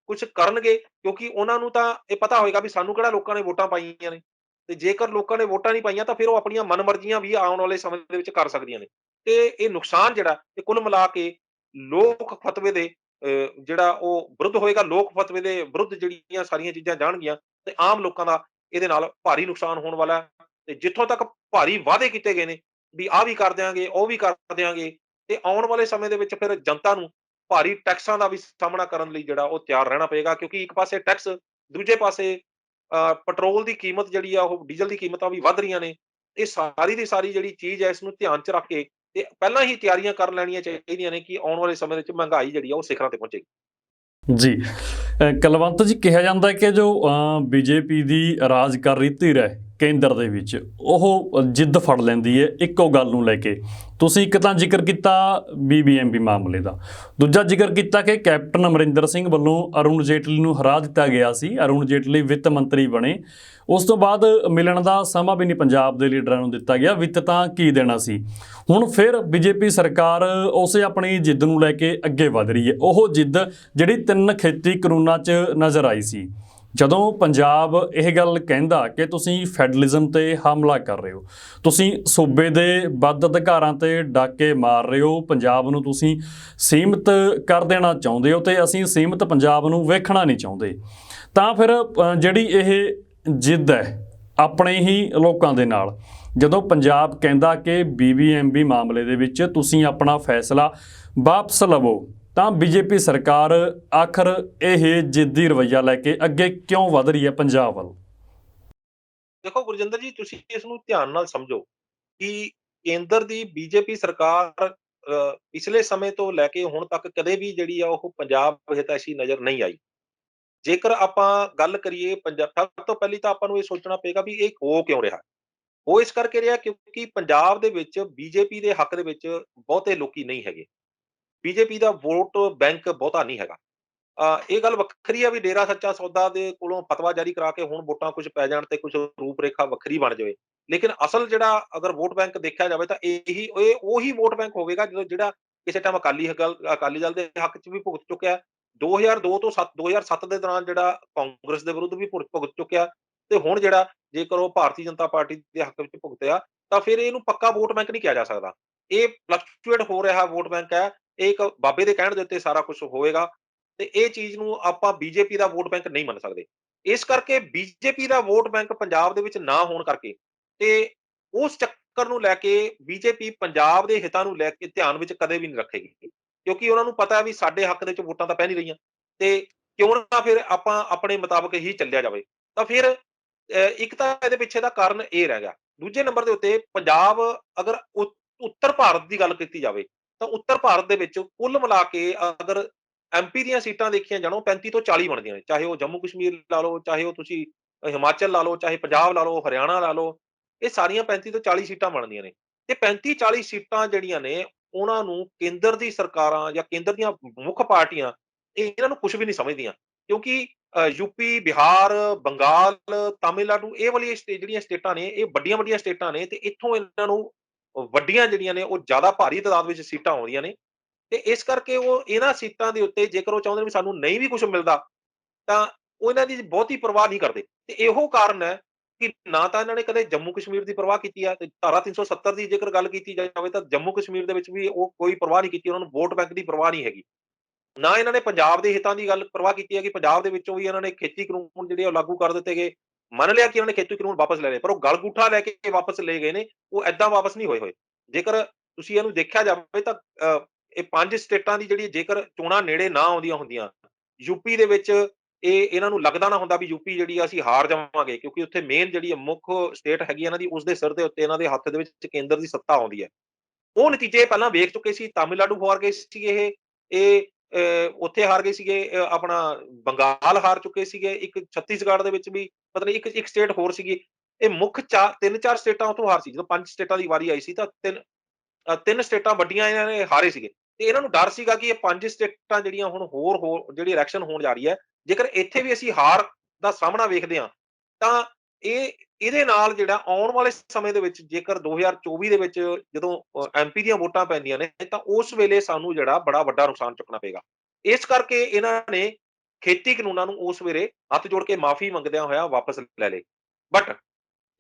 ਕੁਛ ਕਰਨਗੇ? ਕਿਉਂਕਿ ਉਹਨਾਂ ਨੂੰ ਤਾਂ ਇਹ ਪਤਾ ਹੋਏਗਾ ਵੀ ਸਾਨੂੰ ਕਿਹੜਾ ਲੋਕਾਂ ਨੇ ਵੋਟਾਂ ਪਾਈਆਂ ਨੇ, ਤੇ ਜੇਕਰ ਲੋਕਾਂ ਨੇ ਵੋਟਾਂ ਨਹੀਂ ਪਾਈਆਂ ਤਾਂ ਫਿਰ ਉਹ ਆਪਣੀਆਂ ਮਨਮਰਜ਼ੀਆਂ ਵੀ ਆਉਣ ਵਾਲੇ ਸਮੇਂ ਦੇ ਵਿੱਚ ਕਰ ਸਕਦੀਆਂ ਨੇ। ਤੇ ਇਹ ਨੁਕਸਾਨ ਜਿਹੜਾ ਇਹ ਕੁੱਲ ਮਿਲਾ ਕੇ ਲੋਕ ਫਤਵੇ ਦੇ ਜਿਹੜਾ ਉਹ ਵਿਰੁੱਧ ਹੋਏਗਾ, ਲੋਕ ਫਤਵੇ ਦੇ ਵਿਰੁੱਧ ਜਿਹੜੀਆਂ ਸਾਰੀਆਂ ਚੀਜ਼ਾਂ ਜਾਣਗੀਆਂ ਤੇ ਆਮ ਲੋਕਾਂ ਦਾ ਇਹਦੇ ਨਾਲ ਭਾਰੀ ਨੁਕਸਾਨ ਹੋਣ ਵਾਲਾ ਹੈ। ਤੇ ਜਿੱਥੋਂ ਤੱਕ ਭਾਰੀ ਵਾਅਦੇ ਕੀਤੇ ਗਏ ਨੇ ਵੀ ਆਹ ਵੀ ਕਰ ਦਿਆਂਗੇ, ਉਹ ਵੀ ਕਰ ਦਿਆਂਗੇ, ਤੇ ਆਉਣ ਵਾਲੇ ਸਮੇਂ ਦੇ ਵਿੱਚ ਫਿਰ ਜਨਤਾ ਨੂੰ ਭਾਰੀ ਟੈਕਸਾਂ ਦਾ ਵੀ ਸਾਹਮਣਾ ਕਰਨ ਲਈ ਜਿਹੜਾ ਉਹ ਤਿਆਰ ਰਹਿਣਾ ਪਏਗਾ, ਕਿਉਂਕਿ ਇੱਕ ਪਾਸੇ ਟੈਕਸ, ਦੂਜੇ ਪਾਸੇ ਪੈਟਰੋਲ ਦੀ ਕੀਮਤ ਜਿਹੜੀ ਆ ਉਹ ਡੀਜ਼ਲ ਦੀ ਕੀਮਤਾਂ ਵੀ ਵੱਧ ਰਹੀਆਂ ਨੇ। ਇਹ ਸਾਰੀ ਦੀ ਸਾਰੀ ਜਿਹੜੀ ਚੀਜ਼ ਹੈ ਇਸ ਨੂੰ ਧਿਆਨ 'ਚ ਰੱਖ ਕੇ ਤੇ ਪਹਿਲਾਂ ਹੀ ਤਿਆਰੀਆਂ ਕਰ ਲੈਣੀਆਂ ਚਾਹੀਦੀਆਂ ਨੇ ਕਿ ਆਉਣ ਵਾਲੇ ਸਮੇਂ ਦੇ ਵਿੱਚ ਮਹਿੰਗਾਈ ਜਿਹੜੀ ਆ ਉਹ ਸਿਖਰਾਂ ਤੇ ਪਹੁੰਚੇਗੀ। ਜੀ ਕਲਵੰਤ ਜੀ, ਕਿਹਾ ਜਾਂਦਾ ਹੈ ਕਿ ਜੋ ਬੀਜੇਪੀ ਦੀ ਰਾਜ ਕਰ ਰਹੀ ਧਿਰ ਹੈ ਕੇਂਦਰ ਦੇ ਵਿੱਚ, ਉਹ ਜਿੱਦ ਫੜ ਲੈਂਦੀ ਹੈ ਇੱਕੋ ਗੱਲ ਨੂੰ ਲੈ ਕੇ। ਤੁਸੀਂ ਇੱਕ ਤਾਂ ਜ਼ਿਕਰ ਕੀਤਾ ਬੀਬੀਐਮਬੀ ਮਾਮਲੇ ਦਾ, ਦੂਜਾ ਜ਼ਿਕਰ ਕੀਤਾ ਕਿ ਕੈਪਟਨ ਅਮਰਿੰਦਰ ਸਿੰਘ ਵੱਲੋਂ ਅਰੁਣ ਜੇਟਲੀ ਨੂੰ ਹਰਾ ਦਿੱਤਾ ਗਿਆ ਸੀ। ਅਰੁਣ ਜੇਟਲੀ ਵਿੱਤ ਮੰਤਰੀ ਬਣੇ, ਉਸ ਤੋਂ ਬਾਅਦ ਮਿਲਣ ਦਾ ਸਮਾਂ ਵੀ ਨਹੀਂ ਪੰਜਾਬ ਦੇ ਲੀਡਰਾਂ ਨੂੰ ਦਿੱਤਾ ਗਿਆ, ਵਿੱਤ ਤਾਂ ਕੀ ਦੇਣਾ ਸੀ। ਹੁਣ ਫਿਰ ਬੀਜੇਪੀ ਸਰਕਾਰ ਉਸੇ ਆਪਣੀ ਜਿੱਦ ਨੂੰ ਲੈ ਕੇ ਅੱਗੇ ਵਧ ਰਹੀ ਹੈ। ਉਹ ਜਿੱਦ ਜਿਹੜੀ 3 ਖੇਤੀ ਕਾਨੂੰਨਾਂ 'ਚ ਨਜ਼ਰ ਆਈ ਸੀ, ਜਦੋਂ ਪੰਜਾਬ ਇਹ ਗੱਲ ਕਹਿੰਦਾ ਕਿ ਤੁਸੀਂ ਫੈਡਰਲਿਜ਼ਮ ਤੇ ਹਮਲਾ ਕਰ ਰਹੇ ਹੋ, ਤੁਸੀਂ ਸੂਬੇ ਦੇ ਵੱਧ ਅਧਿਕਾਰਾਂ ਤੇ ਡਾਕੇ ਮਾਰ ਰਹੇ ਹੋ, ਪੰਜਾਬ ਨੂੰ ਤੁਸੀਂ ਸੀਮਿਤ ਕਰ ਦੇਣਾ ਚਾਹੁੰਦੇ ਹੋ ਤੇ ਅਸੀਂ ਸੀਮਿਤ ਪੰਜਾਬ ਨੂੰ ਵੇਖਣਾ ਨਹੀਂ ਚਾਹੁੰਦੇ, ਤਾਂ ਫਿਰ ਜਿਹੜੀ ਇਹ ਜਿੱਦ ਹੈ ਆਪਣੇ ਹੀ ਲੋਕਾਂ ਦੇ ਨਾਲ, ਜਦੋਂ ਪੰਜਾਬ ਕਹਿੰਦਾ ਕਿ ਬੀਬੀਐਮਬੀ ਮਾਮਲੇ ਦੇ ਵਿੱਚ ਤੁਸੀਂ ਆਪਣਾ ਫੈਸਲਾ ਵਾਪਸ ਲਵੋ, ਤਾਂ ਬੀਜੇਪੀ ਸਰਕਾਰ ਆਖਰ ਇਹ ਜਿੱਦੀ ਰਵੱਈਆ ਲੈ ਕੇ ਅੱਗੇ ਕਿਉਂ ਵਧ ਰਹੀ ਹੈ ਪੰਜਾਬ ਵੱਲ? ਦੇਖੋ ਗੁਰਜਿੰਦਰ ਜੀ, ਤੁਸੀਂ ਇਸ ਨੂੰ ਧਿਆਨ ਨਾਲ ਸਮਝੋ ਕਿ ਕੇਂਦਰ ਦੀ ਬੀਜੇਪੀ ਸਰਕਾਰ ਪਿਛਲੇ ਸਮੇਂ ਤੋਂ ਲੈ ਕੇ ਹੁਣ ਤੱਕ ਕਦੇ ਵੀ ਜਿਹੜੀ ਆ ਉਹ ਪੰਜਾਬ ਹਿਤੈਸ਼ੀ ਨਜ਼ਰ ਨਹੀਂ ਆਈ। ਜੇਕਰ ਆਪਾਂ ਗੱਲ ਕਰੀਏ ਸਭ ਤੋਂ ਪਹਿਲੀ ਤਾਂ ਆਪਾਂ ਨੂੰ ਇਹ ਸੋਚਣਾ ਪਏਗਾ ਵੀ ਇਹ ਹੋ ਕਿਉਂ ਰਿਹਾ? ਉਹ ਇਸ ਕਰਕੇ ਰਿਹਾ ਕਿਉਂਕਿ ਪੰਜਾਬ ਦੇ ਵਿੱਚ ਬੀਜੇਪੀ ਦੇ ਹੱਕ ਦੇ ਵਿੱਚ ਬਹੁਤੇ ਲੋਕੀ ਨਹੀਂ ਹੈਗੇ। ਬੀਜੇਪੀ ਦਾ ਵੋਟ ਬੈਂਕ ਬਹੁਤਾ ਨਹੀਂ ਹੈਗਾ। ਇਹ ਗੱਲ ਵੱਖਰੀ ਆ ਵੀ ਡੇਰਾ ਸੱਚਾ ਸੌਦਾ ਦੇ ਕੋਲੋਂ ਫਤਵਾ ਜਾਰੀ ਕਰਾ ਕੇ ਹੁਣ ਵੋਟਾਂ ਕੁਝ ਪੈ ਜਾਣ ਤੇ ਕੁਝ ਰੂਪ ਰੇਖਾ ਵੱਖਰੀ ਬਣ ਜਾਵੇ। ਲੇਕਿਨ ਅਸਲ ਜਿਹੜਾ ਅਗਰ ਵੋਟ ਬੈਂਕ ਦੇਖਿਆ ਜਾਵੇ ਤਾਂ ਇਹ ਉਹੀ ਵੋਟ ਬੈਂਕ ਹੋਵੇਗਾ ਜਿਹੜਾ ਕਿਸੇ ਟਾਈਮ ਅਕਾਲੀ ਦਲ ਦੇ ਹੱਕ 'ਚ ਵੀ ਭੁਗਤ ਚੁੱਕਿਆ। 2002 ਤੋਂ 2007 ਦੇ ਦੌਰਾਨ ਜਿਹੜਾ ਕਾਂਗਰਸ ਦੇ ਵਿਰੁੱਧ ਵੀ ਭੁਗਤ ਚੁੱਕਿਆ, ਤੇ ਹੁਣ ਜਿਹੜਾ ਜੇਕਰ ਉਹ ਭਾਰਤੀ ਜਨਤਾ ਪਾਰਟੀ ਦੇ ਹੱਕ ਵਿੱਚ ਭੁਗਤਿਆ ਤਾਂ ਫਿਰ ਇਹਨੂੰ ਪੱਕਾ ਵੋਟ ਬੈਂਕ ਨਹੀਂ ਕਿਹਾ ਜਾ ਸਕਦਾ। ਇਹ ਫਲਕਚੁਏਟ ਹੋ ਰਿਹਾ ਵੋਟ ਬੈਂਕ ਹੈ। ਇਹ ਇੱਕ ਬਾਬੇ ਦੇ ਕਹਿਣ ਦੇ ਉੱਤੇ ਸਾਰਾ ਕੁਝ ਹੋਵੇਗਾ, ਤੇ ਇਹ ਚੀਜ਼ ਨੂੰ ਆਪਾਂ ਬੀਜੇਪੀ ਦਾ ਵੋਟ ਬੈਂਕ ਨਹੀਂ ਮੰਨ ਸਕਦੇ। ਇਸ ਕਰਕੇ ਬੀਜੇਪੀ ਦਾ ਵੋਟ ਬੈਂਕ ਪੰਜਾਬ ਦੇ ਵਿੱਚ ਨਾ ਹੋਣ ਕਰਕੇ ਤੇ ਉਸ ਚੱਕਰ ਨੂੰ ਲੈ ਕੇ ਬੀਜੇਪੀ ਪੰਜਾਬ ਦੇ ਹਿੱਤਾਂ ਨੂੰ ਲੈ ਕੇ ਧਿਆਨ ਵਿੱਚ ਕਦੇ ਵੀ ਨਹੀਂ ਰੱਖੇਗੀ, ਕਿਉਂਕਿ ਉਹਨਾਂ ਨੂੰ ਪਤਾ ਹੈ ਵੀ ਸਾਡੇ ਹੱਕ ਦੇ ਵਿੱਚ ਵੋਟਾਂ ਤਾਂ ਪੈ ਨਹੀਂ ਰਹੀਆਂ, ਤੇ ਕਿਉਂ ਨਾ ਫਿਰ ਆਪਾਂ ਆਪਣੇ ਮੁਤਾਬਕ ਹੀ ਚੱਲਿਆ ਜਾਵੇ। ਤਾਂ ਫਿਰ ਇੱਕ ਤਾਂ ਇਹਦੇ ਪਿੱਛੇ ਦਾ ਕਾਰਨ ਇਹ ਰਹਿ ਗਿਆ। ਦੂਜੇ ਨੰਬਰ ਦੇ ਉੱਤੇ ਪੰਜਾਬ, ਅਗਰ ਉੱਤਰ ਭਾਰਤ ਦੀ ਗੱਲ ਕੀਤੀ ਜਾਵੇ ਤਾਂ ਉੱਤਰ ਭਾਰਤ ਦੇ ਵਿੱਚ ਕੁੱਲ ਮਿਲਾ ਕੇ ਅਗਰ ਐਮਪੀ ਦੀਆਂ ਸੀਟਾਂ ਦੇਖੀਆਂ ਜਾਣ, 35 ਤੋਂ 40 ਬਣਦੀਆਂ ਨੇ, ਚਾਹੇ ਉਹ ਜੰਮੂ ਕਸ਼ਮੀਰ ਲਾ ਲਓ, ਚਾਹੇ ਉਹ ਤੁਸੀਂ ਹਿਮਾਚਲ ਲਾ ਲਓ, ਚਾਹੇ ਪੰਜਾਬ ਲਾ ਲਓ, ਹਰਿਆਣਾ ਲਾ ਲਓ, ਇਹ ਸਾਰੀਆਂ 35 ਤੋਂ 40 ਸੀਟਾਂ ਬਣਦੀਆਂ ਨੇ। ਤੇ 35-40 ਸੀਟਾਂ ਜਿਹੜੀਆਂ ਨੇ ਉਹਨਾਂ ਨੂੰ ਕੇਂਦਰ ਦੀ ਸਰਕਾਰਾਂ ਜਾਂ ਕੇਂਦਰ ਦੀਆਂ ਮੁੱਖ ਪਾਰਟੀਆਂ ਇਹਨਾਂ ਨੂੰ ਕੁਝ ਵੀ ਨਹੀਂ ਸਮਝਦੀਆਂ, ਕਿਉਂਕਿ ਯੂਪੀ, ਬਿਹਾਰ, ਬੰਗਾਲ, ਤਾਮਿਲਨਾਡੂ, ਇਹ ਵਾਲੀਆਂ ਜਿਹੜੀਆਂ ਸਟੇਟਾਂ ਨੇ ਇਹ ਵੱਡੀਆਂ-ਵੱਡੀਆਂ ਸਟੇਟਾਂ ਨੇ, ਤੇ ਇੱਥੋਂ ਇਹਨਾਂ ਨੂੰ ਵੱਡੀਆਂ ਜਿਹੜੀਆਂ ਨੇ ਉਹ ਜ਼ਿਆਦਾ ਭਾਰੀ ਤਾਦਾਦ ਵਿੱਚ ਸੀਟਾਂ ਆਉਂਦੀਆਂ ਨੇ, ਤੇ ਇਸ ਕਰਕੇ ਉਹ ਇਹਨਾਂ ਸੀਟਾਂ ਦੇ ਉੱਤੇ ਜੇਕਰ ਉਹ ਚਾਹੁੰਦੇ ਨੇ ਵੀ ਸਾਨੂੰ ਨਹੀਂ ਵੀ ਕੁਝ ਮਿਲਦਾ ਤਾਂ ਉਹ ਇਹਨਾਂ ਦੀ ਬਹੁਤੀ ਪਰਵਾਹ ਨਹੀਂ ਕਰਦੇ। ਤੇ ਇਹੋ ਕਾਰਨ ਹੈ ਕਿ ਨਾ ਤਾਂ ਇਹਨਾਂ ਨੇ ਕਦੇ ਜੰਮੂ ਕਸ਼ਮੀਰ ਦੀ ਪਰਵਾਹ ਕੀਤੀ ਹੈ, ਤੇ ਧਾਰਾ 370 ਦੀ ਜੇਕਰ ਗੱਲ ਕੀਤੀ ਜਾਵੇ ਤਾਂ ਜੰਮੂ ਕਸ਼ਮੀਰ ਦੇ ਵਿੱਚ ਵੀ ਉਹ ਕੋਈ ਪਰਵਾਹ ਨਹੀਂ ਕੀਤੀ, ਉਹਨਾਂ ਨੂੰ ਵੋਟ ਬੈਂਕ ਦੀ ਪਰਵਾਹ ਨਹੀਂ ਹੈਗੀ। ਨਾ ਇਹਨਾਂ ਨੇ ਪੰਜਾਬ ਦੇ ਹਿੱਤਾਂ ਦੀ ਗੱਲ ਪਰਵਾਹ ਕੀਤੀ ਹੈ ਕਿ ਪੰਜਾਬ ਦੇ ਵਿੱਚੋਂ ਵੀ ਇਹਨਾਂ ਨੇ ਖੇਤੀ ਕਾਨੂੰਨ ਜਿਹੜੇ ਉਹ ਲਾਗੂ ਕਰ ਦਿੱਤੇ ਗਏ। ਮੰਨ ਲਿਆ ਕਿ ਇਹਨਾਂ ਨੇ ਖੇਤੀ ਕਾਨੂੰਨ ਵਾਪਸ ਲੈ ਲਏ, ਪਰ ਉਹ ਗਲਗੂਠਾ ਲੈ ਕੇ ਵਾਪਸ ਲੈ ਗਏ ਨੇ, ਉਹ ਏਦਾਂ ਵਾਪਸ ਨਹੀਂ ਹੋਏ। ਜੇਕਰ ਤੁਸੀਂ ਇਹਨੂੰ ਦੇਖਿਆ ਜਾਵੇ ਤਾਂ ਇਹ 5 ਸਟੇਟਾਂ ਦੀ ਜਿਹੜੀ ਜੇਕਰ ਚੋਣਾਂ ਨੇੜੇ ਨਾ ਆਉਂਦੀਆਂ ਹੁੰਦੀਆਂ, ਯੂਪੀ ਦੇ ਵਿੱਚ ਇਹਨਾਂ ਨੂੰ ਲੱਗਦਾ ਨਾ ਹੁੰਦਾ ਵੀ ਯੂਪੀ ਜਿਹੜੀ ਆ ਅਸੀਂ ਹਾਰ ਜਾਵਾਂਗੇ, ਕਿਉਂਕਿ ਉੱਥੇ ਮੇਨ ਜਿਹੜੀ ਮੁੱਖ ਸਟੇਟ ਹੈਗੀ ਇਹਨਾਂ ਦੀ, ਉਸਦੇ ਸਿਰ ਦੇ ਉੱਤੇ ਇਹਨਾਂ ਦੇ ਹੱਥ ਦੇ ਵਿੱਚ ਕੇਂਦਰ ਦੀ ਸੱਤਾ ਆਉਂਦੀ ਹੈ। ਉਹ ਨਤੀਜੇ ਪਹਿਲਾਂ ਵੇਖ ਚੁੱਕੇ ਸੀ। ਤਾਮਿਲਨਾਡੂ ਹਾਰ ਗਏ ਸੀਗੇ, ਇਹ ਉੱਥੇ ਹਾਰ ਗਏ ਸੀਗੇ, ਆਪਣਾ ਬੰਗਾਲ ਹਾਰ ਚੁੱਕੇ ਸੀਗੇ, ਇੱਕ ਛੱਤੀਸਗੜ੍ਹ ਦੇ ਵਿੱਚ ਵੀ ਪਤਾ ਨਹੀਂ ਇੱਕ ਸਟੇਟ ਹੋਰ ਸੀਗੀ। ਇਹ ਮੁੱਖ 3-4 ਸਟੇਟਾਂ ਉੱਥੋਂ ਹਾਰ ਸੀ। ਜਦੋਂ 5 ਸਟੇਟਾਂ ਦੀ ਵਾਰੀ ਆਈ ਸੀ ਤਾਂ 3 ਸਟੇਟਾਂ ਵੱਡੀਆਂ ਇਹਨਾਂ ਨੇ ਹਾਰੇ ਸੀਗੇ, ਤੇ ਇਹਨਾਂ ਨੂੰ ਡਰ ਸੀਗਾ ਕਿ ਇਹ 5 ਸਟੇਟਾਂ ਜਿਹੜੀਆਂ ਹੁਣ ਹੋਰ ਜਿਹੜੀ ਇਲੈਕਸ਼ਨ ਹੋਣ ਜਾ ਰਹੀ ਹੈ, ਜੇਕਰ ਇੱਥੇ ਵੀ ਅਸੀਂ ਹਾਰ ਦਾ ਸਾਹਮਣਾ ਵੇਖਦੇ ਹਾਂ ਤਾਂ ਇਹਦੇ ਨਾਲ ਜਿਹੜਾ ਆਉਣ ਵਾਲੇ ਸਮੇਂ ਦੇ ਵਿੱਚ ਜੇਕਰ 2024 ਦੇ ਵਿੱਚ ਜਦੋਂ ਐਮਪੀ ਦੀਆਂ ਵੋਟਾਂ ਪੈਂਦੀਆਂ ਨੇ ਤਾਂ ਉਸ ਵੇਲੇ ਸਾਨੂੰ ਜਿਹੜਾ ਬੜਾ ਵੱਡਾ ਨੁਕਸਾਨ ਚੁੱਕਣਾ ਪਏਗਾ। ਇਸ ਕਰਕੇ ਇਹਨਾਂ ਨੇ ਖੇਤੀ ਕਾਨੂੰਨਾਂ ਨੂੰ ਉਸ ਵੇਲੇ ਹੱਥ ਜੋੜ ਕੇ ਮਾਫੀ ਮੰਗਦਿਆਂ ਹੋਇਆ ਵਾਪਸ ਲੈ ਲਏ। ਬਟ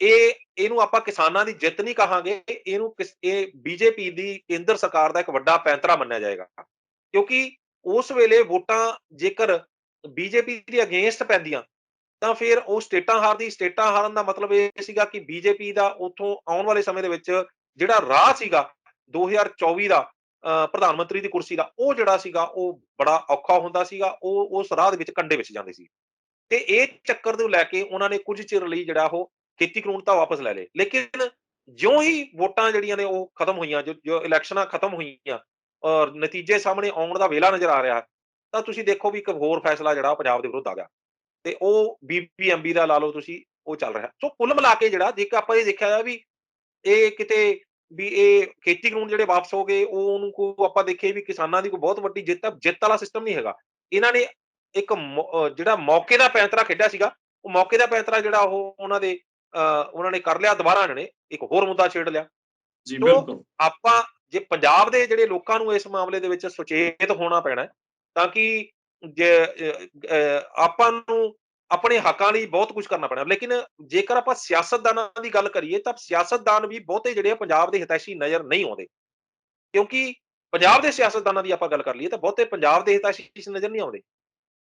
ਇਹਨੂੰ ਆਪਾਂ ਕਿਸਾਨਾਂ ਦੀ ਜਿੱਤ ਨਹੀਂ ਕਹਾਂਗੇ, ਇਹ ਬੀਜੇਪੀ ਦੀ ਕੇਂਦਰ ਸਰਕਾਰ ਦਾ ਇੱਕ ਵੱਡਾ ਪੈਂਤਰਾ ਮੰਨਿਆ ਜਾਏਗਾ। ਕਿਉਂਕਿ ਉਸ ਵੇਲੇ ਵੋਟਾਂ ਜੇਕਰ ਬੀਜੇਪੀ ਦੇ ਅਗੇਂਸਟ ਪੈਂਦੀਆਂ ਤਾਂ ਫਿਰ ਉਹ ਸਟੇਟਾਂ ਹਾਰਦੀ। ਸਟੇਟਾਂ ਹਾਰਨ ਦਾ ਮਤਲਬ ਇਹ ਸੀਗਾ ਕਿ ਬੀਜੇਪੀ ਦਾ ਉੱਥੋਂ ਆਉਣ ਵਾਲੇ ਸਮੇਂ ਦੇ ਵਿੱਚ ਜਿਹੜਾ ਰਾਹ ਸੀਗਾ 2024 ਦਾ ਪ੍ਰਧਾਨ ਮੰਤਰੀ ਦੀ ਕੁਰਸੀ ਦਾ, ਉਹ ਜਿਹੜਾ ਸੀਗਾ ਉਹ ਬੜਾ ਔਖਾ ਹੁੰਦਾ ਸੀਗਾ। ਉਹ ਉਸ ਰਾਹ ਦੇ ਵਿੱਚ ਕੰਡੇ ਵਿੱਚ ਜਾਂਦੇ ਸੀ ਤੇ ਇਹ ਚੱਕਰ ਨੂੰ ਲੈ ਕੇ ਉਹਨਾਂ ਨੇ ਕੁਝ ਚਿਰ ਲਈ ਜਿਹੜਾ ਉਹ ਖੇਤੀ ਕਾਨੂੰਨ ਤਾਂ ਵਾਪਸ ਲੈ ਲਏ। ਲੇਕਿਨ ਜਿਉਂ ਹੀ ਵੋਟਾਂ ਜਿਹੜੀਆਂ ਨੇ ਉਹ ਖਤਮ ਹੋਈਆਂ, ਜੋ ਇਲੈਕਸ਼ਨਾਂ ਖਤਮ ਹੋਈਆਂ ਔਰ ਨਤੀਜੇ ਸਾਹਮਣੇ ਆਉਣ ਦਾ ਵੇਲਾ ਨਜ਼ਰ ਆ ਰਿਹਾ, ਤਾਂ ਤੁਸੀਂ ਦੇਖੋ ਵੀ ਇੱਕ ਹੋਰ ਫੈਸਲਾ ਜਿਹੜਾ ਪੰਜਾਬ ਦੇ ਵਿਰੁੱਧ ਆ ਗਿਆ ਤੇ ਉਹ ਬੀਬੀਐਮਬੀ ਦਾ ਲਾ ਲਓ ਤੁਸੀਂ, ਉਹ ਚੱਲ ਰਿਹਾ। ਸੋ ਕੁੱਲ ਮਿਲਾ ਕੇ ਜਿਹੜਾ ਜੇਕਰ ਆਪਾਂ ਇਹ ਦੇਖਿਆ ਵੀ ਇਹ ਕਿਤੇ ਵੀ ਇਹ ਖੇਤੀ ਕਾਨੂੰਨ ਜਿਹੜੇ ਵਾਪਸ ਹੋ ਗਏ, ਉਹਨੂੰ ਕੋ ਆਪਾਂ ਦੇਖੀਏ ਵੀ ਕਿਸਾਨਾਂ ਦੀ ਕੋਈ ਬਹੁਤ ਵੱਡੀ ਜਿੱਤ ਵਾਲਾ ਸਿਸਟਮ ਨਹੀਂ ਹੈਗਾ। ਇਹਨਾਂ ਨੇ ਇੱਕ ਜਿਹੜਾ ਮੌਕੇ ਦਾ ਪੈਂਤਰਾ ਖੇਡਿਆ ਸੀਗਾ, ਉਹ ਮੌਕੇ ਦਾ ਪੈਂਤਰਾ ਜਿਹੜਾ ਉਹ ਉਹਨਾਂ ਨੇ ਕਰ ਲਿਆ। ਦੁਬਾਰਾ ਇਹਨਾਂ ਨੇ ਇੱਕ ਹੋਰ ਮੁੱਦਾ ਛੇੜ ਲਿਆ। ਜੀ ਸੋ ਬਿਲਕੁਲ। ਆਪਾਂ ਜੇ ਪੰਜਾਬ ਦੇ ਜਿਹੜੇ ਲੋਕਾਂ ਨੂੰ ਇਸ ਮਾਮਲੇ ਦੇ ਵਿੱਚ ਸੁਚੇਤ ਹੋਣਾ ਪੈਣਾ ਤਾਂ ਕਿ ਆਪਾਂ ਨੂੰ ਆਪਣੇ ਹੱਕਾਂ ਲਈ ਬਹੁਤ ਕੁਝ ਕਰਨਾ ਪੈਣਾ। ਲੇਕਿਨ ਜੇਕਰ ਆਪਾਂ ਸਿਆਸਤਦਾਨਾਂ ਦੀ ਗੱਲ ਕਰੀਏ ਤਾਂ ਸਿਆਸਤਦਾਨ ਵੀ ਬਹੁਤੇ ਜਿਹੜੇ ਪੰਜਾਬ ਦੇ ਹਿਤੈਸ਼ੀ ਨਜ਼ਰ ਨਹੀਂ ਆਉਂਦੇ। ਕਿਉਂਕਿ ਪੰਜਾਬ ਦੇ ਸਿਆਸਤਦਾਨਾਂ ਦੀ ਆਪਾਂ ਗੱਲ ਕਰ ਲਈਏ ਤਾਂ ਬਹੁਤੇ ਪੰਜਾਬ ਦੇ ਹਿਤੈਸ਼ੀ ਨਜ਼ਰ ਨਹੀਂ ਆਉਂਦੇ।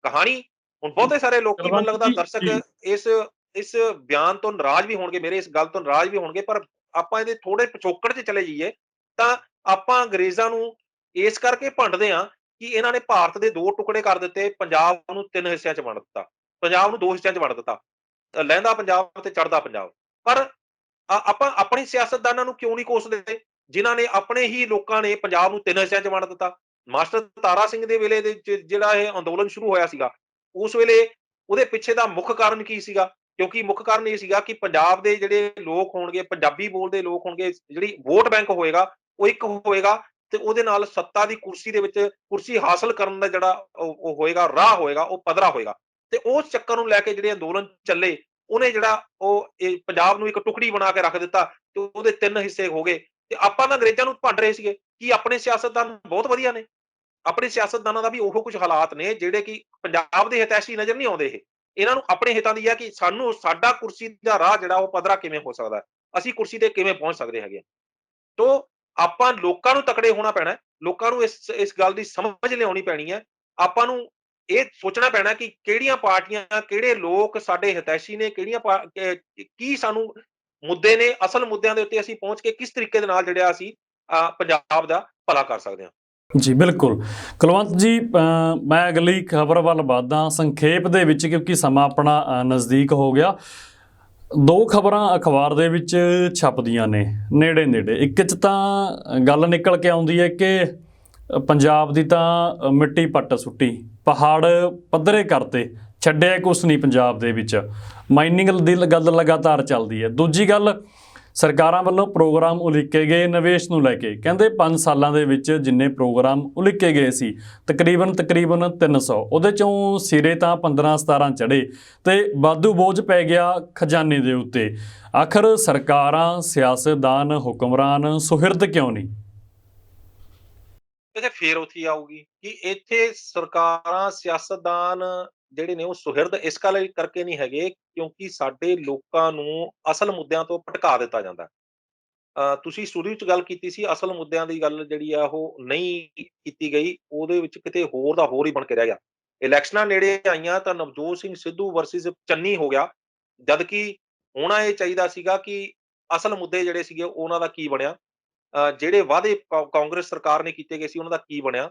ਕਹਾਣੀ ਹੁਣ ਬਹੁਤੇ ਸਾਰੇ ਲੋਕੀ, ਮੈਨੂੰ ਕੁਲਵੰਤ ਲੱਗਦਾ ਜੀ ਦਰਸ਼ਕ ਜੀ ਇਸ ਇਸ ਬਿਆਨ ਤੋਂ ਨਾਰਾਜ਼ ਵੀ ਹੋਣਗੇ, ਮੇਰੇ ਇਸ ਗੱਲ ਤੋਂ ਨਾਰਾਜ਼ ਵੀ ਹੋਣਗੇ, ਪਰ ਆਪਾਂ ਇਹਦੇ ਥੋੜੇ ਪਿਛੋਕੜ 'ਚ ਚਲੇ ਜਾਈਏ ਤਾਂ ਆਪਾਂ ਅੰਗਰੇਜ਼ਾਂ ਨੂੰ ਇਸ ਕਰਕੇ ਭੰਡਦੇ ਹਾਂ ਕਿ ਇਹਨਾਂ ਨੇ ਭਾਰਤ ਦੇ 2 ਟੁਕੜੇ ਕਰ ਦਿੱਤੇ, ਪੰਜਾਬ ਨੂੰ 3 ਹਿੱਸਿਆਂ 'ਚ ਵੰਡ ਦਿੱਤਾ, ਪੰਜਾਬ ਨੂੰ 2 ਹਿੱਸਿਆਂ 'ਚ ਵੰਡ ਦਿੱਤਾ, ਲਹਿੰਦਾ ਪੰਜਾਬ ਤੇ ਚੜ੍ਹਦਾ ਪੰਜਾਬ। ਪਰ ਆਪਾਂ ਆਪਣੇ ਸਿਆਸਤਦਾਨਾਂ ਨੂੰ ਕਿਉਂ ਨਹੀਂ ਕੋਸਦੇ, ਜਿਨ੍ਹਾਂ ਨੇ ਆਪਣੇ ਹੀ ਲੋਕਾਂ ਨੇ ਪੰਜਾਬ ਨੂੰ 3 ਹਿੱਸਿਆਂ 'ਚ ਵੰਡ ਦਿੱਤਾ। ਮਾਸਟਰ ਤਾਰਾ ਸਿੰਘ ਦੇ ਵੇਲੇ ਦੇ ਜਿਹੜਾ ਇਹ ਅੰਦੋਲਨ ਸ਼ੁਰੂ ਹੋਇਆ ਸੀਗਾ, ਉਸ ਵੇਲੇ ਉਹਦੇ ਪਿੱਛੇ ਦਾ ਮੁੱਖ ਕਾਰਨ ਕੀ ਸੀਗਾ? ਕਿਉਂਕਿ ਮੁੱਖ ਕਾਰਨ ਇਹ ਸੀਗਾ ਕਿ ਪੰਜਾਬ ਦੇ ਜਿਹੜੇ ਲੋਕ ਹੋਣਗੇ, ਪੰਜਾਬੀ ਬੋਲਦੇ ਲੋਕ ਹੋਣਗੇ, ਜਿਹੜੀ ਵੋਟ ਬੈਂਕ ਹੋਏਗਾ, ਉਹ ਇੱਕ ਹੋਏਗਾ ਤੇ ਉਹਦੇ ਨਾਲ ਸੱਤਾ ਦੀ ਕੁਰਸੀ ਦੇ ਵਿੱਚ ਕੁਰਸੀ ਹਾਸਲ ਕਰਨ ਦਾ ਜਿਹੜਾ ਉਹ ਹੋਏਗਾ, ਰਾਹ ਹੋਏਗਾ, ਉਹ ਪੱਧਰਾ ਹੋਏਗਾ। ਤੇ ਉਸ ਚੱਕਰ ਨੂੰ ਲੈ ਕੇ ਜਿਹੜੇ ਅੰਦੋਲਨ ਚੱਲੇ, ਉਹਨੇ ਜਿਹੜਾ ਉਹ ਪੰਜਾਬ ਨੂੰ ਇੱਕ ਟੁਕੜੀ ਬਣਾ ਕੇ ਰੱਖ ਦਿੱਤਾ ਤੇ ਉਹਦੇ 3 ਹਿੱਸੇ ਹੋ ਗਏ। ਤੇ ਆਪਾਂ ਤਾਂ ਅੰਗਰੇਜ਼ਾਂ ਨੂੰ ਭੰਡ ਰਹੇ ਸੀਗੇ ਕਿ ਆਪਣੇ ਸਿਆਸਤਦਾਨ ਬਹੁਤ ਵਧੀਆ ਨੇ। ਆਪਣੇ ਸਿਆਸਤਦਾਨਾਂ ਦਾ ਵੀ ਉਹੋ ਕੁਝ ਹਾਲਾਤ ਨੇ ਜਿਹੜੇ ਕਿ ਪੰਜਾਬ ਦੇ ਹਿਤੈਸ਼ੀ ਨਜ਼ਰ ਨਹੀਂ ਆਉਂਦੇ ਇਹ। ਇਹਨਾਂ ਨੂੰ ਆਪਣੇ ਹਿੱਤਾਂ ਦੀ ਹੈ ਕਿ ਸਾਡਾ ਕੁਰਸੀ ਦਾ ਰਾਹ ਜਿਹੜਾ ਉਹ ਪੱਧਰਾ ਕਿਵੇਂ ਹੋ ਸਕਦਾ ਹੈ, ਅਸੀਂ ਕੁਰਸੀ ਤੇ ਕਿਵੇਂ ਪਹੁੰਚ ਸਕਦੇ ਹੈਗੇ। ਤੋ ਆਪਾਂ ਲੋਕਾਂ ਨੂੰ ਤਕੜੇ ਹੋਣਾ ਪੈਣਾ, ਲੋਕਾਂ ਨੂੰ ਇਸ ਗੱਲ ਦੀ ਸਮਝ ਲਿਆਉਣੀ ਪੈਣੀ ਹੈ। ਆਪਾਂ ਨੂੰ ਇਹ ਸੋਚਣਾ ਪੈਣਾ ਕਿ ਕਿਹੜੀਆਂ ਪਾਰਟੀਆਂ, ਕਿਹੜੇ ਲੋਕ ਸਾਡੇ ਹਿਤੈਸ਼ੀ ਨੇ, ਕੀ ਸਾਨੂੰ ਮੁੱਦੇ ਨੇ, ਅਸਲ ਮੁੱਦਿਆਂ ਦੇ ਉੱਤੇ ਅਸੀਂ ਪਹੁੰਚ ਕੇ ਕਿਸ ਤਰੀਕੇ ਦੇ ਨਾਲ ਜਿਹੜਾ ਅਸੀਂ ਪੰਜਾਬ ਦਾ ਭਲਾ ਕਰ ਸਕਦੇ ਹਾਂ। ਜੀ ਬਿਲਕੁਲ। ਕੁਲਵੰਤ ਜੀ, ਮੈਂ ਅਗਲੀ ਖਬਰ ਵੱਲ ਵਧਦਾ ਸੰਖੇਪ ਦੇ ਵਿੱਚ, ਕਿਉਂਕਿ ਸਮਾਂ ਆਪਣਾ ਨਜ਼ਦੀਕ ਹੋ ਗਿਆ। 2 ਖਬਰਾਂ ਅਖਬਾਰ ਦੇ ਵਿੱਚ ਛਪਦੀਆਂ ਨੇ ਨੇੜੇ ਇੱਕ 'ਚ ਤਾਂ ਗੱਲ ਨਿਕਲ ਕੇ ਆਉਂਦੀ ਹੈ ਕਿ ਪੰਜਾਬ ਦੀ ਤਾਂ ਮਿੱਟੀ ਪੱਟ ਸੁੱਟੀ, ਪਹਾੜ ਪੱਧਰੇ ਕਰਤੇ, ਛੱਡਿਆ ਕੁਛ ਨਹੀਂ ਪੰਜਾਬ ਦੇ ਵਿੱਚ, ਮਾਈਨਿੰਗ ਦੀ ਗੱਲ ਲਗਾਤਾਰ ਚੱਲਦੀ ਹੈ। ਦੂਜੀ ਗੱਲ, ਸਰਕਾਰਾਂ ਵੱਲੋਂ ਪ੍ਰੋਗਰਾਮ ਉਲੀਕੇ ਗਏ ਨਿਵੇਸ਼ ਨੂੰ ਲੈ ਕੇ, ਕਹਿੰਦੇ 5 ਸਾਲਾਂ ਦੇ ਵਿੱਚ ਜਿੰਨੇ ਪ੍ਰੋਗਰਾਮ ਉਲੀਕੇ ਗਏ ਸੀ ਤਕਰੀਬਨ 300, ਉਹਦੇ ਚੋਂ ਸਿਰੇ ਤਾਂ 15-17 ਚੜ੍ਹੇ ਤੇ ਵਾਧੂ ਬੋਝ ਪੈ ਗਿਆ ਖਜ਼ਾਨੇ ਦੇ ਉੱਤੇ। ਆਖਰ ਸਰਕਾਰਾਂ, ਸਿਆਸਤਦਾਨ, ਹੁਕਮਰਾਨ ਸੁਹਿਰਦ ਕਿਉਂ ਨਹੀਂ? ਇੱਥੇ ਫੇਰ ਉੱਥੇ ਆਊਗੀ ਕਿ ਇੱਥੇ ਸਰਕਾਰਾਂ, ਸਿਆਸਤਦਾਨ ਜਿਹੜੇ ਨੇ ਉਹ ਸੁਹਿਰਦ ਇਸ ਕਰਕੇ ਨਹੀਂ ਹੈਗੇ ਕਿਉਂਕਿ ਸਾਡੇ ਲੋਕਾਂ ਨੂੰ ਅਸਲ ਮੁੱਦਿਆਂ ਤੋਂ ਭਟਕਾ ਦਿੱਤਾ ਜਾਂਦਾ। ਤੁਸੀਂ ਸ਼ੁਰੂ ਵਿੱਚ ਗੱਲ ਕੀਤੀ ਸੀ, ਅਸਲ ਮੁੱਦਿਆਂ ਦੀ ਗੱਲ ਜਿਹੜੀ ਆ ਉਹ ਨਹੀਂ ਕੀਤੀ ਗਈ, ਉਹਦੇ ਵਿੱਚ ਕਿਤੇ ਹੋਰ ਦਾ ਹੋਰ ਹੀ ਬਣ ਕੇ ਰਹਿ ਗਿਆ। ਇਲੈਕਸ਼ਨਾਂ ਨੇੜੇ ਆਈਆਂ ਤਾਂ ਨਵਜੋਤ ਸਿੰਘ ਸਿੱਧੂ ਵਰਸਿਸ ਚੰਨੀ ਹੋ ਗਿਆ, ਜਦ ਕਿ ਹੋਣਾ ਇਹ ਚਾਹੀਦਾ ਸੀਗਾ ਕਿ ਅਸਲ ਮੁੱਦੇ ਜਿਹੜੇ ਸੀਗੇ ਉਹਨਾਂ ਦਾ ਕੀ ਬਣਿਆ, ਜਿਹੜੇ ਵਾਅਦੇ ਕਾਂਗਰਸ ਸਰਕਾਰ ਨੇ ਕੀਤੇ ਗਏ ਸੀ ਉਹਨਾਂ ਦਾ ਕੀ ਬਣਿਆ।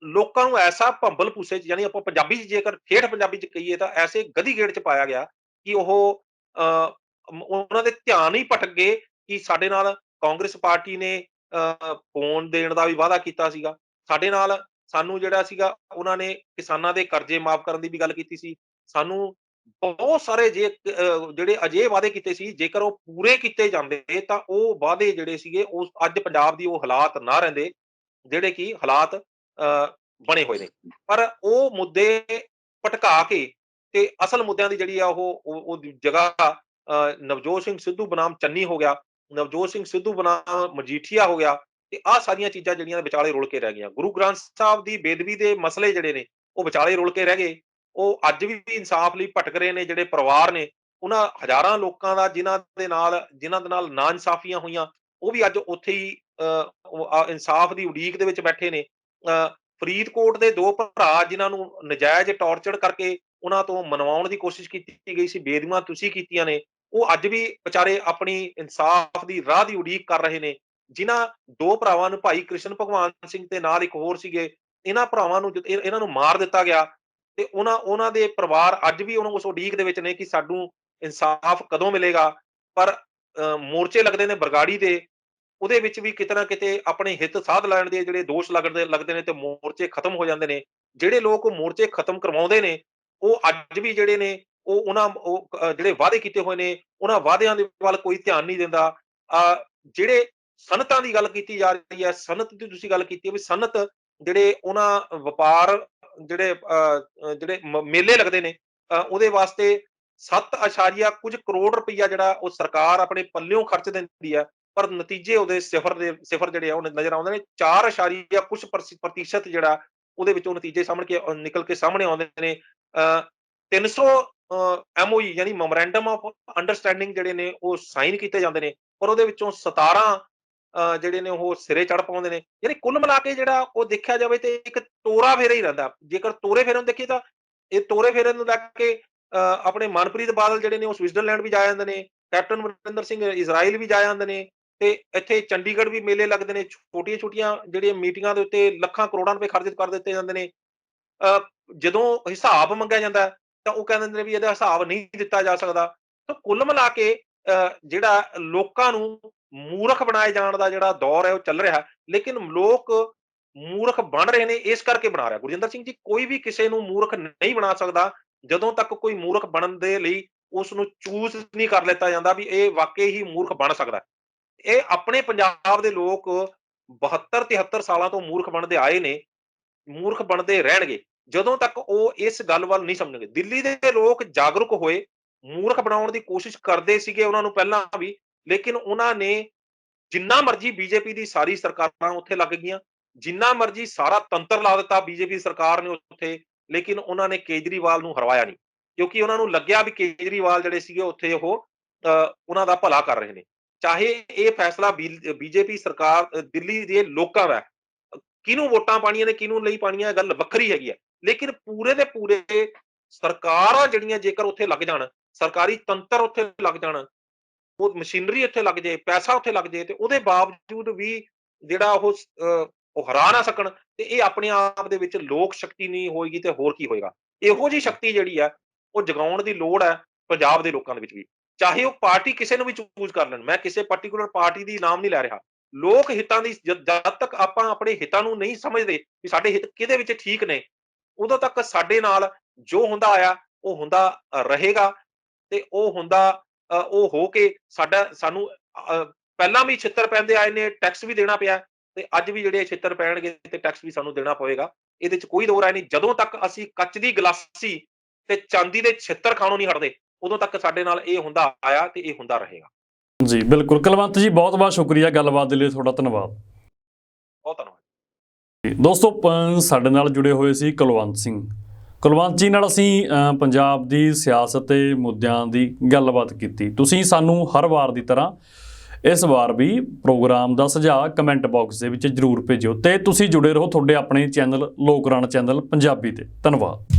ਲੋਕਾਂ ਨੂੰ ਐਸਾ ਭੰਬਲ ਭੂਸੇ 'ਚ, ਯਾਨੀ ਆਪਾਂ ਪੰਜਾਬੀ 'ਚ ਜੇਕਰ ਠੇਠ ਪੰਜਾਬੀ 'ਚ ਕਹੀਏ ਤਾਂ ਐਸੇ ਗਧੀ-ਗੇੜ 'ਚ ਪਾਇਆ ਗਿਆ ਕਿ ਉਹਨਾਂ ਦੇ ਧਿਆਨ ਹੀ ਭਟਕ ਗਏ ਕਿ ਸਾਡੇ ਨਾਲ ਕਾਂਗਰਸ ਪਾਰਟੀ ਨੇ ਫੋਨ ਦੇਣ ਦਾ ਵੀ ਵਾਅਦਾ ਕੀਤਾ ਸੀਗਾ। ਸਾਨੂੰ ਜਿਹੜਾ ਸੀਗਾ ਉਹਨਾਂ ਨੇ ਕਿਸਾਨਾਂ ਦੇ ਕਰਜ਼ੇ ਮਾਫ਼ ਕਰਨ ਦੀ ਵੀ ਗੱਲ ਕੀਤੀ ਸੀ। ਸਾਨੂੰ ਬਹੁਤ ਸਾਰੇ ਜਿਹੜੇ ਅਜਿਹੇ ਵਾਅਦੇ ਕੀਤੇ ਸੀ, ਜੇਕਰ ਉਹ ਪੂਰੇ ਕੀਤੇ ਜਾਂਦੇ ਤਾਂ ਉਹ ਵਾਅਦੇ ਜਿਹੜੇ ਸੀਗੇ ਉਹ ਅੱਜ ਪੰਜਾਬ ਦੀ ਉਹ ਹਾਲਾਤ ਨਾ ਰਹਿੰਦੇ ਜਿਹੜੇ ਕਿ ਹਾਲਾਤ ਬਣੇ ਹੋਏ ਨੇ। ਪਰ ਉਹ ਮੁੱਦੇ ਭਟਕਾ ਕੇ ਤੇ ਅਸਲ ਮੁੱਦਿਆਂ ਦੀ ਜਿਹੜੀ ਆ ਉਹ ਜਗ੍ਹਾ ਨਵਜੋਤ ਸਿੰਘ ਸਿੱਧੂ ਬਨਾਮ ਚੰਨੀ ਹੋ ਗਿਆ, ਨਵਜੋਤ ਸਿੰਘ ਸਿੱਧੂ ਬਨਾਮ ਮਜੀਠੀਆ ਹੋ ਗਿਆ, ਤੇ ਆਹ ਸਾਰੀਆਂ ਚੀਜ਼ਾਂ ਜਿਹੜੀਆਂ ਵਿਚਾਲੇ ਰੁਲ ਕੇ ਰਹਿ ਗਈਆਂ। ਗੁਰੂ ਗ੍ਰੰਥ ਸਾਹਿਬ ਦੀ ਬੇਅਦਬੀ ਦੇ ਮਸਲੇ ਜਿਹੜੇ ਨੇ ਉਹ ਵਿਚਾਲੇ ਰੁਲ ਕੇ ਰਹਿ ਗਏ। ਉਹ ਅੱਜ ਵੀ ਇਨਸਾਫ ਲਈ ਭਟਕ ਰਹੇ ਨੇ। ਜਿਹੜੇ ਪਰਿਵਾਰ ਨੇ ਉਹਨਾਂ ਹਜ਼ਾਰਾਂ ਲੋਕਾਂ ਦਾ ਜਿਨ੍ਹਾਂ ਦੇ ਨਾਲ ਨਾਇਨਸਾਫੀਆਂ ਹੋਈਆਂ, ਉਹ ਵੀ ਅੱਜ ਉੱਥੇ ਹੀ ਇਨਸਾਫ ਦੀ ਉਡੀਕ ਦੇ ਵਿੱਚ ਬੈਠੇ ਨੇ। ਫਰੀਦਕੋਟ ਦੇ 2 ਭਰਾ ਜਿਨ੍ਹਾਂ ਨੂੰ ਨਜਾਇਜ਼ ਟਾਰਚਰ ਕਰਕੇ ਉਹਨਾਂ ਤੋਂ ਮਨਵਾਉਣ ਦੀ ਕੋਸ਼ਿਸ਼ ਕੀਤੀ ਗਈ ਸੀ, ਬੇਦਬੀਆਂ ਤੁਸੀਂ ਕੀਤੀਆਂ ਨੇ, ਉਹ ਅੱਜ ਵੀ ਵਿਚਾਰੇ ਆਪਣੀ ਇਨਸਾਫ ਦੀ ਰਾਹ ਦੀ ਉਡੀਕ ਕਰ ਰਹੇ ਨੇ। ਜਿਨ੍ਹਾਂ 2 ਭਰਾਵਾਂ ਨੂੰ, ਭਾਈ ਕ੍ਰਿਸ਼ਨ ਭਗਵਾਨ ਸਿੰਘ ਤੇ ਨਾਲ ਇੱਕ ਹੋਰ ਸੀਗੇ, ਇਹਨਾਂ ਭਰਾਵਾਂ ਨੂੰ ਇਹਨਾਂ ਨੂੰ ਮਾਰ ਦਿੱਤਾ ਗਿਆ, ਤੇ ਉਹਨਾਂ ਦੇ ਪਰਿਵਾਰ ਅੱਜ ਵੀ ਉਸ ਉਡੀਕ ਦੇ ਵਿੱਚ ਨੇ ਕਿ ਸਾਨੂੰ ਇਨਸਾਫ ਕਦੋਂ ਮਿਲੇਗਾ। ਪਰ ਮੋਰਚੇ ਲੱਗਦੇ ਨੇ ਬਰਗਾੜੀ ਦੇ, ਉਹਦੇ ਵਿੱਚ ਵੀ ਕਿਤੇ ਨਾ ਕਿਤੇ ਆਪਣੇ ਹਿੱਤ ਸਾਧ ਲੈਣ ਦੇ ਜਿਹੜੇ ਦੋਸ਼ ਲੱਗਦੇ ਨੇ, ਤੇ ਮੋਰਚੇ ਖਤਮ ਹੋ ਜਾਂਦੇ ਨੇ। ਜਿਹੜੇ ਲੋਕ ਮੋਰਚੇ ਖਤਮ ਕਰਵਾਉਂਦੇ ਨੇ ਉਹ ਅੱਜ ਵੀ ਜਿਹੜੇ ਨੇ ਜਿਹੜੇ ਵਾਅਦੇ ਕੀਤੇ ਹੋਏ ਨੇ ਉਹਨਾਂ ਵਾਅਦਿਆਂ ਦੇ ਵੱਲ ਕੋਈ ਧਿਆਨ ਨਹੀਂ ਦਿੰਦਾ। ਜਿਹੜੇ ਸਨਅਤਾਂ ਦੀ ਗੱਲ ਕੀਤੀ ਜਾ ਰਹੀ ਹੈ, ਸਨਅਤ ਦੀ ਤੁਸੀਂ ਗੱਲ ਕੀਤੀ ਹੈ ਵੀ ਸਨਅਤ ਜਿਹੜੇ ਉਹਨਾਂ ਵਪਾਰ ਜਿਹੜੇ ਮੇਲੇ ਲੱਗਦੇ ਨੇ, ਉਹਦੇ ਵਾਸਤੇ 7 ਕੁਝ ਕਰੋੜ ਰੁਪਈਆ ਜਿਹੜਾ ਉਹ ਸਰਕਾਰ ਆਪਣੇ ਪੱਲਿਓਂ ਖਰਚ ਦਿੰਦੀ ਹੈ, ਪਰ ਨਤੀਜੇ ਉਹਦੇ ਸਿਫਰ ਜਿਹੜੇ ਆ ਉਹ ਨਜ਼ਰ ਆਉਂਦੇ ਨੇ। 4 ਕੁਝ ਪ੍ਰਤੀਸ਼ਤ ਜਿਹੜਾ ਉਹਦੇ ਵਿੱਚੋਂ ਨਤੀਜੇ ਨਿਕਲ ਕੇ ਸਾਹਮਣੇ ਆਉਂਦੇ ਨੇ। 300 MOU ਯਾਨੀ ਮੈਮੋਰੈਂਡਮ ਆਫ ਅੰਡਰਸਟੈਂਡਿੰਗ ਜਿਹੜੇ ਨੇ ਉਹ ਸਾਈਨ ਕੀਤੇ ਜਾਂਦੇ ਨੇ, ਪਰ ਉਹਦੇ ਵਿੱਚੋਂ 17 ਜਿਹੜੇ ਨੇ ਉਹ ਸਿਰੇ ਚੜ ਪਾਉਂਦੇ ਨੇ। ਯਾਨੀ ਕੁੱਲ ਮਿਲਾ ਕੇ ਜਿਹੜਾ ਉਹ ਦੇਖਿਆ ਜਾਵੇ ਤੇ ਇੱਕ ਤੋਰਾ ਫੇਰਾ ਹੀ ਰਹਿੰਦਾ। ਜੇਕਰ ਤੋਰੇ ਫੇਰੇ ਨੂੰ ਦੇਖੀਏ ਤਾਂ ਇਹ ਤੋਰੇ ਫੇਰੇ ਨੂੰ ਲੈ ਕੇ ਆਪਣੇ ਮਨਪ੍ਰੀਤ ਬਾਦਲ ਜਿਹੜੇ ਨੇ ਉਹ ਸਵਿਟਜ਼ਰਲੈਂਡ ਵੀ ਜਾ ਜਾਂਦੇ ਨੇ, ਕੈਪਟਨ ਅਮਰਿੰਦਰ ਸਿੰਘ ਇਜ਼ਰਾਈਲ ਵੀ ਜਾ ਜਾਂਦੇ ਨੇ, ਤੇ ਇੱਥੇ ਚੰਡੀਗੜ੍ਹ ਵੀ ਮੇਲੇ ਲੱਗਦੇ ਨੇ। ਛੋਟੀਆਂ ਜਿਹੜੀਆਂ ਮੀਟਿੰਗਾਂ ਦੇ ਉੱਤੇ ਲੱਖਾਂ ਕਰੋੜਾਂ ਰੁਪਏ ਖਰਚ ਕਰ ਦਿੱਤੇ ਜਾਂਦੇ ਨੇ। ਜਦੋਂ ਹਿਸਾਬ ਮੰਗਿਆ ਜਾਂਦਾ ਤਾਂ ਉਹ ਕਹਿੰਦੇ ਨੇ ਵੀ ਇਹਦਾ ਹਿਸਾਬ ਨਹੀਂ ਦਿੱਤਾ ਜਾ ਸਕਦਾ। ਤਾਂ ਕੁੱਲ ਮਿਲਾ ਕੇ ਜਿਹੜਾ ਲੋਕਾਂ ਨੂੰ ਮੂਰਖ ਬਣਾਏ ਜਾਣ ਦਾ ਜਿਹੜਾ ਦੌਰ ਹੈ ਉਹ ਚੱਲ ਰਿਹਾ, ਲੇਕਿਨ ਲੋਕ ਮੂਰਖ ਬਣ ਰਹੇ ਨੇ ਇਸ ਕਰਕੇ ਬਣਾ ਰਿਹਾ। ਗੁਰਜਿੰਦਰ ਸਿੰਘ ਜੀ, ਕੋਈ ਵੀ ਕਿਸੇ ਨੂੰ ਮੂਰਖ ਨਹੀਂ ਬਣਾ ਸਕਦਾ ਜਦੋਂ ਤੱਕ ਕੋਈ ਮੂਰਖ ਬਣਨ ਦੇ ਲਈ ਉਸ ਨੂੰ ਚੂਜ਼ ਨਹੀਂ ਕਰ ਲਿੱਤਾ ਜਾਂਦਾ ਵੀ ਇਹ ਵਾਕਈ ਹੀ ਮੂਰਖ ਬਣ ਸਕਦਾ। ਇਹ ਆਪਣੇ ਪੰਜਾਬ ਦੇ ਲੋਕ 72-73 ਸਾਲਾਂ ਤੋਂ ਮੂਰਖ ਬਣਦੇ ਆਏ ਨੇ, ਮੂਰਖ ਬਣਦੇ ਰਹਿਣਗੇ ਜਦੋਂ ਤੱਕ ਉਹ ਇਸ ਗੱਲ ਵੱਲ ਨਹੀਂ ਸਮਝਣਗੇ। ਦਿੱਲੀ ਦੇ ਲੋਕ ਜਾਗਰੂਕ ਹੋਏ, ਮੂਰਖ ਬਣਾਉਣ ਦੀ ਕੋਸ਼ਿਸ਼ ਕਰਦੇ ਸੀਗੇ ਉਹਨਾਂ ਨੂੰ ਪਹਿਲਾਂ ਵੀ, ਲੇਕਿਨ ਉਹਨਾਂ ਨੇ ਜਿੰਨਾ ਮਰਜ਼ੀ ਬੀਜੇਪੀ ਦੀ ਸਾਰੀ ਸਰਕਾਰਾਂ ਉੱਥੇ ਲੱਗ ਗਈਆਂ, ਜਿੰਨਾ ਮਰਜ਼ੀ ਸਾਰਾ ਤੰਤਰ ਲਾ ਦਿੱਤਾ ਬੀਜੇਪੀ ਸਰਕਾਰ ਨੇ ਉੱਥੇ, ਲੇਕਿਨ ਉਹਨਾਂ ਨੇ ਕੇਜਰੀਵਾਲ ਨੂੰ ਹਰਵਾਇਆ ਨਹੀਂ, ਕਿਉਂਕਿ ਉਹਨਾਂ ਨੂੰ ਲੱਗਿਆ ਵੀ ਕੇਜਰੀਵਾਲ ਜਿਹੜੇ ਸੀਗੇ ਉੱਥੇ ਉਹ ਉਹਨਾਂ ਦਾ ਭਲਾ ਕਰ ਰਹੇ ਨੇ। ਚਾਹੇ ਇਹ ਫੈਸਲਾ ਬੀਜੇਪੀ ਸਰਕਾਰ ਦਿੱਲੀ ਦੇ ਲੋਕਾਂ ਦਾ, ਕਿਹਨੂੰ ਵੋਟਾਂ ਪਾਣੀਆਂ ਨੇ ਕਿਹਨੂੰ ਨਹੀਂ ਪਾਣੀਆਂ ਗੱਲ ਵੱਖਰੀ ਹੈਗੀ ਹੈ, ਲੇਕਿਨ ਪੂਰੇ ਦੇ ਪੂਰੇ ਸਰਕਾਰਾਂ ਜਿਹੜੀਆਂ ਜੇਕਰ ਉੱਥੇ ਲੱਗ ਜਾਣ, ਸਰਕਾਰੀ ਤੰਤਰ ਉੱਥੇ ਲੱਗ ਜਾਣ, ਉਹ ਮਸ਼ੀਨਰੀ ਉੱਥੇ ਲੱਗ ਜਾਏ, ਪੈਸਾ ਉੱਥੇ ਲੱਗ ਜਾਏ, ਤੇ ਉਹਦੇ ਬਾਵਜੂਦ ਵੀ ਜਿਹੜਾ ਉਹ ਹਰਾ ਨਾ ਸਕਣ, ਤੇ ਇਹ ਆਪਣੇ ਆਪ ਦੇ ਵਿੱਚ ਲੋਕ ਸ਼ਕਤੀ ਨਹੀਂ ਹੋਏਗੀ ਤੇ ਹੋਰ ਕੀ ਹੋਏਗਾ। ਇਹੋ ਜਿਹੀ ਸ਼ਕਤੀ ਜਿਹੜੀ ਹੈ ਉਹ ਜਗਾਉਣ ਦੀ ਲੋੜ ਹੈ ਪੰਜਾਬ ਦੇ ਲੋਕਾਂ ਦੇ ਵਿੱਚ ਵੀ, ਚਾਹੇ ਉਹ ਪਾਰਟੀ ਕਿਸੇ ਨੂੰ ਵੀ ਚੂਜ਼ ਕਰ ਲੈਣ। ਮੈਂ ਕਿਸੇ ਪਾਰਟੀਕੂਲਰ ਪਾਰਟੀ ਦੀ ਨਾਮ ਨਹੀਂ ਲੈ ਰਿਹਾ। ਲੋਕ ਹਿੱਤਾਂ ਦੀ ਜਦ ਤੱਕ ਆਪਾਂ ਆਪਣੇ ਹਿੱਤਾਂ ਨੂੰ ਨਹੀਂ ਸਮਝਦੇ ਵੀ ਸਾਡੇ ਹਿੱਤ ਕਿਹਦੇ ਵਿੱਚ ਠੀਕ ਨੇ, ਉਦੋਂ ਤੱਕ ਸਾਡੇ ਨਾਲ ਜੋ ਹੁੰਦਾ ਆਇਆ ਉਹ ਹੁੰਦਾ ਰਹੇਗਾ, ਤੇ ਉਹ ਹੋ ਕੇ ਸਾਨੂੰ ਪਹਿਲਾਂ ਵੀ ਛਿੱਤਰ ਪੈਂਦੇ ਆਏ ਨੇ, ਟੈਕਸ ਵੀ ਦੇਣਾ ਪਿਆ, ਤੇ ਅੱਜ ਵੀ ਜਿਹੜੇ ਛਿੱਤਰ ਪੈਣਗੇ ਤੇ ਟੈਕਸ ਵੀ ਸਾਨੂੰ ਦੇਣਾ ਪਵੇਗਾ। ਇਹਦੇ 'ਚ ਕੋਈ ਦੋ ਰਾਏ ਨਹੀਂ। ਜਦੋਂ ਤੱਕ ਅਸੀਂ ਕੱਚ ਦੀ ਗਲਾਸੀ ਤੇ ਚਾਂਦੀ ਦੇ ਛਿੱਤਰ ਖਾਣੋਂ ਨਹੀਂ ਹਟਦੇ, ਉਦੋਂ ਤੱਕ ਸਾਡੇ ਨਾਲ ਇਹ ਹੁੰਦਾ ਆਇਆ ਤੇ ਇਹ ਹੁੰਦਾ ਰਹੇਗਾ। ਜੀ ਬਿਲਕੁਲ ਕੁਲਵੰਤ ਜੀ, ਬਹੁਤ ਬਹੁਤ ਸ਼ੁਕਰੀਆ ਗੱਲਬਾਤ ਦੇ ਲਈ, ਤੁਹਾਡਾ ਧੰਨਵਾਦ। ਬਹੁਤ ਧੰਨਵਾਦ ਦੋਸਤੋ, ਸਾਡੇ ਨਾਲ ਜੁੜੇ ਹੋਏ ਸੀ ਕੁਲਵੰਤ ਸਿੰਘ। ਕੁਲਵੰਤ ਜੀ ਨਾਲ ਅਸੀਂ ਪੰਜਾਬ ਦੀ ਸਿਆਸਤ ਤੇ ਮੁੱਦਿਆਂ ਦੀ ਗੱਲਬਾਤ ਕੀਤੀ। ਤੁਸੀਂ ਸਾਨੂੰ ਹਰ ਵਾਰ ਦੀ ਤਰ੍ਹਾਂ ਇਸ ਵਾਰ ਵੀ ਪ੍ਰੋਗਰਾਮ ਦਾ ਸੁਝਾਅ ਕਮੈਂਟ ਬਾਕਸ ਦੇ ਵਿੱਚ ਜ਼ਰੂਰ ਭੇਜਿਓ, ਤੇ ਤੁਸੀਂ ਜੁੜੇ ਰਹੋ ਤੁਹਾਡੇ ਆਪਣੇ ਚੈਨਲ ਲੋਕ ਰਾਣਾ ਚੈਨਲ ਪੰਜਾਬੀ ਤੇ। ਧੰਨਵਾਦ।